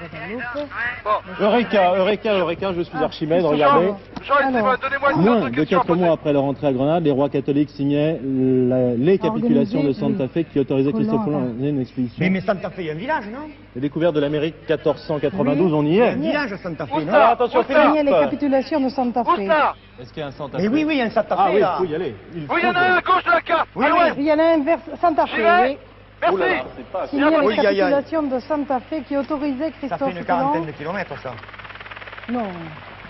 Guadeloupe. Bon. Eureka, je suis Archimède, regardez. Jean et Simon, donnez-moi une Moins autre de question. 4 mois après leur entrée à Grenade, les rois catholiques signaient les capitulations de Santa Fe qui autorisaient Christophe Colomb à mener une expédition. Mais Santa Fe, il y a un village, non? La découverte de l'Amérique 1492, on y Il y a est. un village, Santa Fe, Où non? ça? Alors attention, Où ça? Signer les Philippe. capitulations de Santa Où Fe. ça? Est-ce qu'il y a un Santa Fe? Mais oui, il y a un Santa Fe, Ah oui, là. il faut y aller. Oui, il y en a un à gauche de la carte. Oui, à oui. l'ouest. Il y en a un vers Santa Fe, J'irai. oui. Merci. Oh là là, c'est pas... Signer Oui, les il y a- capitulations de Santa Fe qui autorisait Ça fait Christophe une quarantaine Colomb. de kilomètres, ça. Non.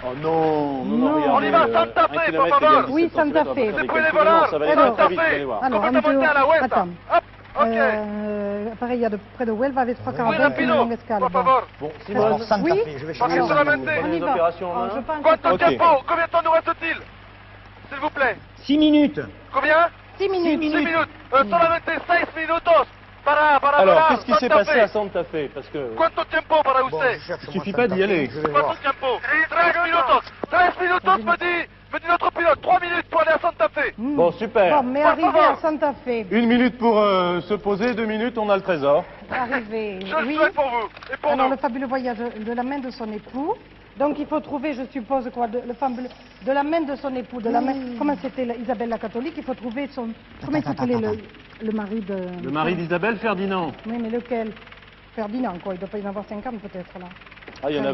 Oh non, Non. regardez, On y va, Santa Fe, un kilomètre por favor. égale Oui, 17 Santa centimètres, Fe. on va faire des Después de calculs. volar, Non, ça va aller Alors, très vite, vous allez voir. Alors, ¿Cómo te monté a la vuelta? attends. Hop, ok. Pareil, il y a près de Huelva avec Muy 3,40 une rapido, longue escale. por Bon. favor. Bon, Alors, Simone, Santa Oui. Fe, je vais Parce chercher. que solamente... On y les va. opérations en Oh, main. je pense ¿Cuánto Ok. tiempo? Combien de temps nous reste-t-il? S'il vous plaît. 6 minutes. Combien? 6 minutes. 6 minutes. Solamente 6 minutos para Alors, volar qu'est-ce qui s'est Santa passé Fe. à Santa Fe? Parce que... ¿Cuánto tiempo para Bon, usted? je cherche, Il moi, suffit Santa pas d'y Fe, aller. je vais ¿Cuánto voir. tiempo? 3 minutos. 3 minutos me dit notre pilote. 3 minutes pour aller à Santa Fe. Bon, super. Bon, mais arrivé à Santa Fe, 1 minute pour se poser, 2 minutes, on a le trésor. arrivé, Je le oui. souhaite pour vous et pour Alors, nous. le fabuleux voyage de la main de son époux. Donc il faut trouver, je suppose, quoi, le fabuleux, de la main de son époux, de la main, comment c'était Isabelle la catholique, il faut trouver son, comment il s'appelait le mari de... Le mari d'Isabelle, Ferdinand. Oui, mais lequel? Ferdinand, quoi, il doit pas y en avoir 50 peut-être, là. Ah, il y en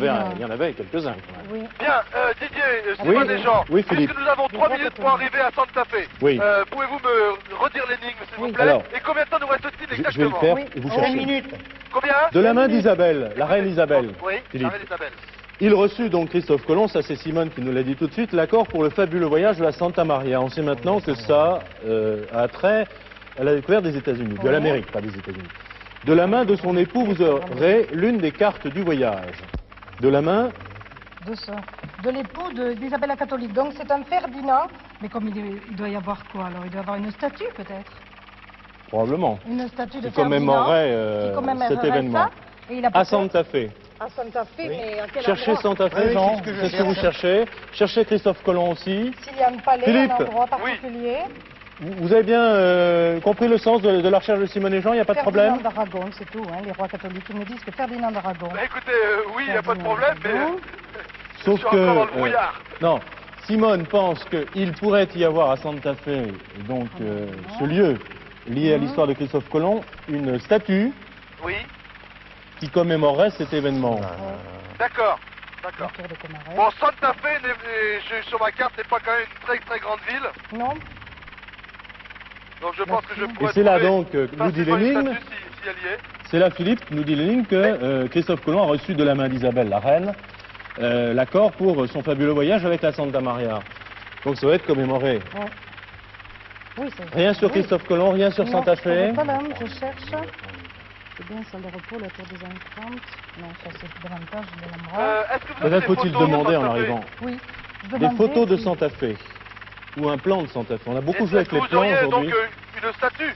avait quelques-uns, quand même. Oui. Bien, Didier, Simon Deschamps, oui, Philippe. puisque nous avons 3 minutes pour arriver à Santa Fe, Oui. pouvez-vous me redire l'énigme, s'il vous plaît? Alors, et combien de temps nous reste-t-il exactement? Je vais le faire, Oui. et vous 5 cherchez. minutes. Combien? De la main d'Isabelle, la reine Isabelle, Oui, Philippe. la reine Isabelle. Il reçut donc Christophe Colomb, ça c'est Simone qui nous l'a dit tout de suite, l'accord pour le fabuleux voyage de la Santa Maria. On sait maintenant que ça a trait à la découverte des États-Unis, de l'Amérique, pas des États-Unis. De la main de son époux, vous aurez l'une des cartes du voyage. De la main De l'époux d'Isabelle la catholique. Donc c'est un Ferdinand, mais comme il doit y avoir quoi alors? Il doit y avoir une statue peut-être? Probablement, Une statue de qui Ferdinand commémorerait cet événement. ça. Et il a À peut-être- Santa Fe. À Santa Fe, mais à quel Cherchez endroit? Santa Fe, Oui, Jean, c'est ce que je c'est ce que vous cherche. cherchez. Cherchez Christophe Colomb aussi. S'il y a un palais, Philippe. un endroit particulier. Vous avez bien compris le sens de la recherche de Simone et Jean, il n'y a pas de problème? Ferdinand d'Aragon, c'est tout, hein, les rois catholiques. Ils me disent que Ferdinand d'Aragon. Bah, écoutez, oui, il n'y a pas de problème, mais Sauf je suis encore dans le que, brouillard. non, Simone pense qu'il pourrait y avoir à Santa Fe, donc ce lieu lié à l'histoire de Christophe Colomb, une statue Oui, qui commémorerait cet événement. d'accord, d'accord. Tour de Comarès. Bon, Santa Fe, sur ma carte, n'est pas quand même une très très grande ville, Non? donc je pense que je pourrais Et c'est là trouver donc que nous dit facilement une l'énigme, statue si elle y est. c'est là Philippe nous dit l'énigme que Christophe Colomb a reçu de la main d'Isabelle la reine l'accord pour son fabuleux voyage avec la Santa Maria. Donc ça va être commémoré. Ouais. Oui, c'est Rien sur oui. Christophe Colomb, rien sur Non, Santa je trouve Fe. pas là, je cherche. C'est bien salle de repos, la tour des Infrantes. Non, ça c'est davantage de l'Alhambra. Est-ce que vous avez Peut-être des faut-il photos de demander en Santa Fe? arrivant Oui. Je des demandais photos de si- Santa Fe ou un plan de Santa Fe. On a beaucoup Est-ce joué avec que les vous plans auriez donc aujourd'hui. une statue?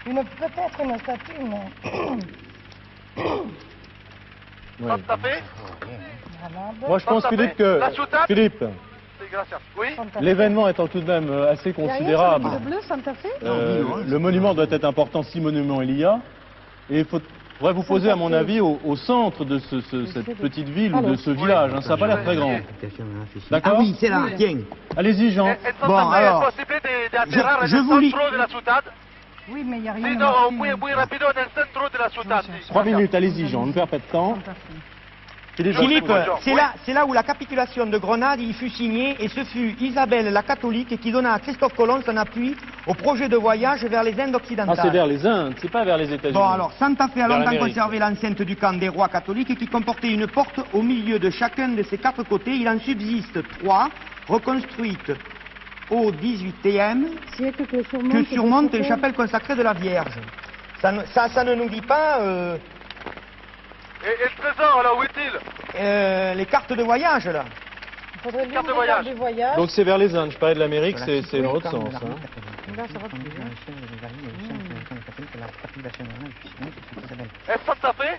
Peut-être une statue, mais... Ouais. Santa Fe? Granade. Moi je pense Santa Fe. Philippe que La soutane? Philippe, C'est gracias. Oui? Santa Fe. l'événement étant tout de même assez Il y a rien sur considérable, le guide bleu, Santa Fe? le monument doit être important si monument il y a, et il faudrait vous poser à mon avis au centre de cette petite ville ou de ce village. Hein, ça n'a pas l'air très grand. D'accord? Ah oui, c'est là, tiens. Allez-y Jean. En Santa Bon, Fe alors, es posible de aterrar en je el vous lis- centro de la ciudad? Oui, mais il n'y a rien Sí, de no, marqué, muy, hein. muy rápido en el centro de la ciudad. sí. 3 minutes, allez-y Jean, ne perds pas de temps. Santa Fe. Philippe, Oui. c'est là où la capitulation de Grenade il fut signée et ce fut Isabelle la catholique qui donna à Christophe Colomb son appui au projet de voyage vers les Indes Ah, occidentales. c'est vers les Indes, c'est pas vers les États-Unis. Bon, alors, Santa Fe a Vers longtemps l'Amérique. conservé l'enceinte du camp des rois catholiques qui comportait une porte au milieu de chacun de ses 4 côtés. Il en subsiste 3, reconstruites au XVIIIe, Siècle que que surmonte une chapelle consacrée de la Vierge. Ça ne nous dit pas Et le trésor, alors, où est-il? les cartes de voyage, là. Il faudrait lire Carte de les voyage. cartes du voyage. Donc c'est vers les Indes, je parlais de l'Amérique, c'est dans l'autre sens. Hein. Là, ça va plus, hein. Est-ce Santa Fe?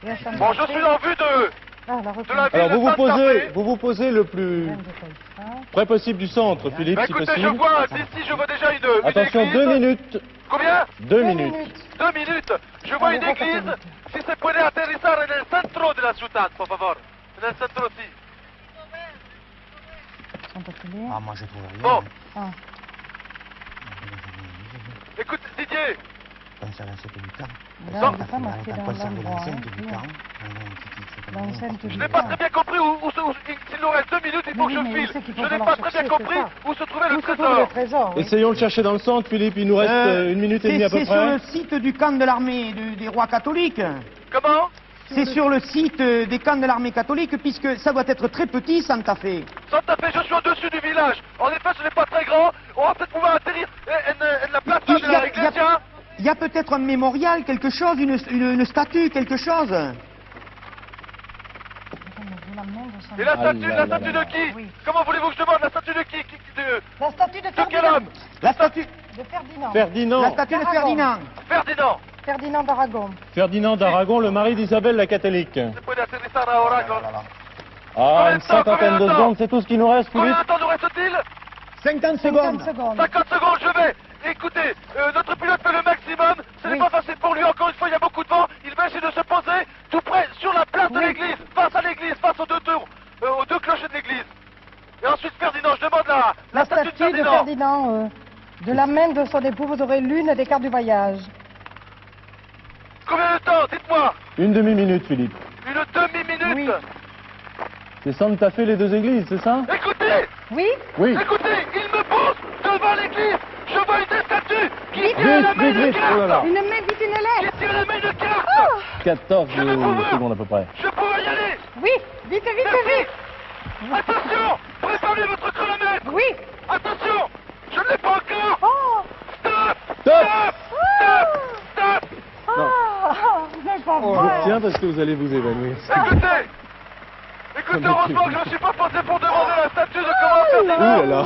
Là, ça me Bon, je rappelle. suis en vue de Ah, la la reconnaissance. ville Alors de Santa Fe. vous posez le plus Reine de Colfra. près possible du centre, Philippe, Bah, si écoutez, possible. je vois, d'ici, je vois déjà une Attention, église. 2 minutes. Combien? 2 minutes. 2 minutes. Je vois une église. Si se puede aterrizar en el centro de la ciudad, por favor. En el centro, si. Sont appelés. Ah, moi je trouve rien. Bon, Ah, écoute, Didier. Comme ça, l'enceinte du camp. là, Non. il n'est pas marqué dans l'endroit. l'enceinte du hein. camp. L'enceinte Je du n'ai pas camp. très bien compris s'il nous reste 2 minutes, il faut Mais que oui, je mais file. je sais qu'il Je faut n'ai falloir pas très bien chercher, compris c'est ça. où se trouvait le Où se trouve trésor. le trésor, oui. Essayons de chercher dans le centre, Philippe, il nous reste 1 minute et demie à peu C'est sur le près. site du camp de l'armée des rois catholiques. Comment? C'est sur le site des camps de l'armée catholique, puisque ça doit être très petit, Santa Fe. Santa Fe, je suis au-dessus du village. En effet, ce n'est pas très grand. On va peut-être pouvoir atterrir en la plaza de la iglesia. Il y a peut-être un mémorial, quelque chose, une statue, quelque chose. Et la Ah statue, là la là statue là de qui? Oui. Comment voulez-vous que je demande la statue de qui? La statue de De quel Ferdinand. homme? La statue, De Ferdinand. Ferdinand. la statue de D'Aragon. Ferdinand. Ferdinand. Ferdinand d'Aragon. Ferdinand d'Aragon, le mari d'Isabelle la catholique. Se puede aterrizar ahora con... Ah, une cinquantaine de secondes, c'est tout ce qui nous reste, Combien Philippe. de temps nous reste-t-il? 50 50 secondes. secondes. 50 secondes, je vais. Écoutez, notre pilote fait le maximum. Ce n'est Oui. pas facile pour lui. Encore une fois, il y a beaucoup de vent. Il va essayer de se poser tout près sur la place de Oui. l'église, face à l'église, face aux 2 tours. De la main de son époux, vous aurez l'une des cartes du voyage. Combien de temps? Dites-moi. Une demi-minute, Philippe. Une demi-minute. Oui. C'est Santa Fe, les deux églises, c'est ça? Écoutez. Oui? Oui. Écoutez, il me pose devant l'église. Je vois une statue qui tire la main de vite, oh là là. carte. Une main, vite une lettre. Qui tire la main de carte. 14 Je vais vous voir. secondes à peu près. Je pourrais y aller. Oui, vite, vite, Merci. vite. Attention. Préparez votre chronomètre. Oui. Attention. Je ne l'ai pas encore. Oh. Stop. Stop. Stop. C'est pas Je vrai. tiens parce que vous allez vous évanouir. Écoutez, heureusement que je ne suis pas passé pour demander à la statue de comment faire des Ouh là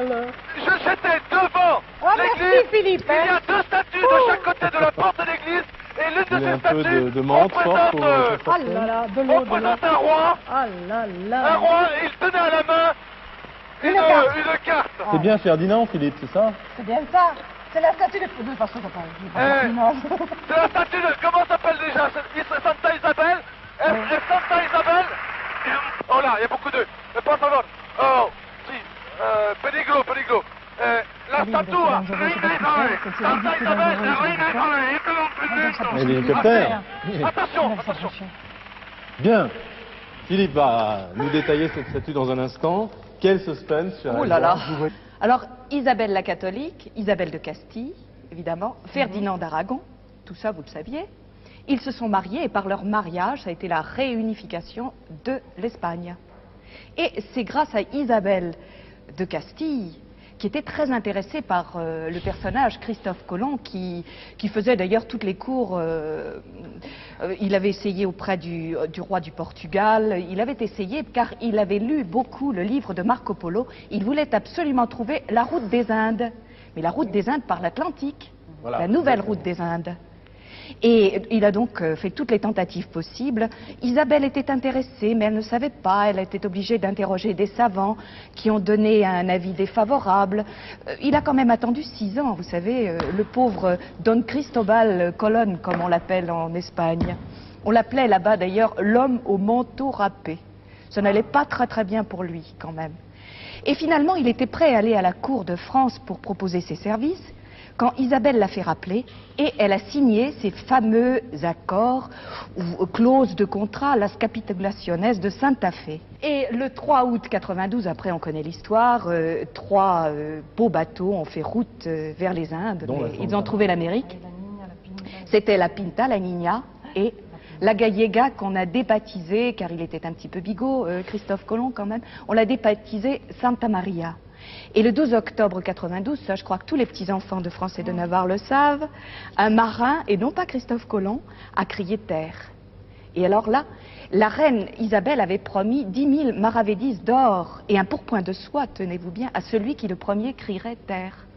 là. J'étais devant merci, l'église. Philippe, Il y a deux statues de chaque côté de la porte de l'église. Et l'une Il y de a ces un peu statues de menthe fort pour... Ah là là, de l'eau, de l'eau. représente un roi. Ah là Un là. roi, et il tenait à la main Une carte. une carte. C'est bien Ferdinand, Philippe, c'est ça? C'est bien ça. C'est la statue de toute façon, c'est pas C'est la statue de... Comment s'appelle déjà? C'est Santa Isabel. Santa Isabel. Oh là, il y a beaucoup de... Pas savoir. Oh, si. Peligro. La statue. Santa Isabel. L'hélicoptère. Attention. Bien. Philippe va nous détailler cette statue dans un instant. Quel suspense, cher Oh là là. Alban. Alors, Isabelle la catholique, Isabelle de Castille, évidemment, Ferdinand d'Aragon, tout ça vous le saviez. Ils se sont mariés et par leur mariage, ça a été la réunification de l'Espagne. Et c'est grâce à Isabelle de Castille, qui était très intéressée par le personnage Christophe Colomb, qui faisait d'ailleurs toutes les cours. Il avait essayé auprès du roi du Portugal, il avait essayé car il avait lu beaucoup le livre de Marco Polo. Il voulait absolument trouver la route des Indes, mais la route des Indes par l'Atlantique, Voilà. la nouvelle route des Indes. Et il a donc fait toutes les tentatives possibles. Isabelle était intéressée, mais elle ne savait pas. Elle était obligée d'interroger des savants qui ont donné un avis défavorable. Il a quand même attendu 6 ans, vous savez, le pauvre Don Cristobal Colón, comme on l'appelle en Espagne. On l'appelait là-bas d'ailleurs l'homme au manteau râpé. Ça n'allait pas très bien pour lui quand même. Et finalement, il était prêt à aller à la cour de France pour proposer ses services, quand Isabelle l'a fait rappeler, et elle a signé ces fameux accords ou clauses de contrat, las capitulaciones de Santa Fe. Et le 3 août 92, après on connaît l'histoire, 3 beaux bateaux ont fait route vers les Indes. Ils ont trouvé l'Amérique. C'était la Pinta, la Niña et la Gallega qu'on a débaptisée, car il était un petit peu bigot, Christophe Colomb quand même, on l'a débaptisée Santa Maria. Et le 12 octobre 92, ça je crois que tous les petits-enfants de France et de Navarre le savent, un marin, et non pas Christophe Colomb, a crié terre. Et alors là, la reine Isabelle avait promis 10 000 maravédis d'or et un pourpoint de soie, tenez-vous bien, à celui qui le premier crierait terre.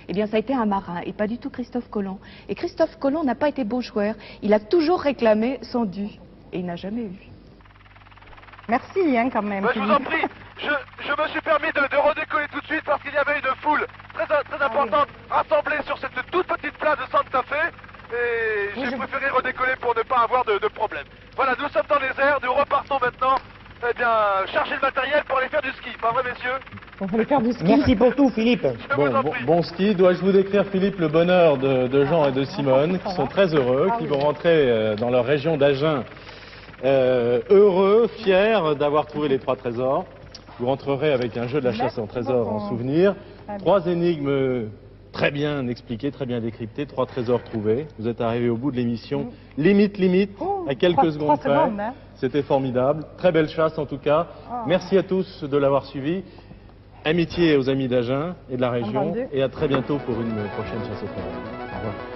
Eh bien, ça a été un marin, et pas du tout Christophe Colomb. Et Christophe Colomb n'a pas été beau joueur, il a toujours réclamé son dû, et il n'a jamais eu. Merci, quand même. Je vous en prie, je me suis permis de redécoller tout de suite parce qu'il y avait une foule très importante rassemblée sur cette toute petite place de Santa Fe et j'ai préféré redécoller pour ne pas avoir de problème. Voilà, nous sommes dans les airs, nous repartons maintenant, charger le matériel pour aller faire du ski, pas vrai messieurs? On va aller faire du ski. Merci pour tout, Philippe. Je vous en prie. Bon ski. Dois-je vous décrire, Philippe, le bonheur de Jean et de Simone, qui sont très heureux, qui vont rentrer dans leur région d'Agen, heureux, fiers d'avoir trouvé les 3 trésors. Vous rentrerez avec un jeu de la chasse en trésor en souvenir. 3 énigmes très bien expliquées, très bien décryptées, 3 trésors trouvés. Vous êtes arrivés au bout de l'émission. Limite, à quelques secondes près. C'était formidable. Très belle chasse en tout cas. Merci à tous de l'avoir suivi. Amitié aux amis d'Agen et de la région. Et à très bientôt pour une prochaine chasse au trésor. Au revoir.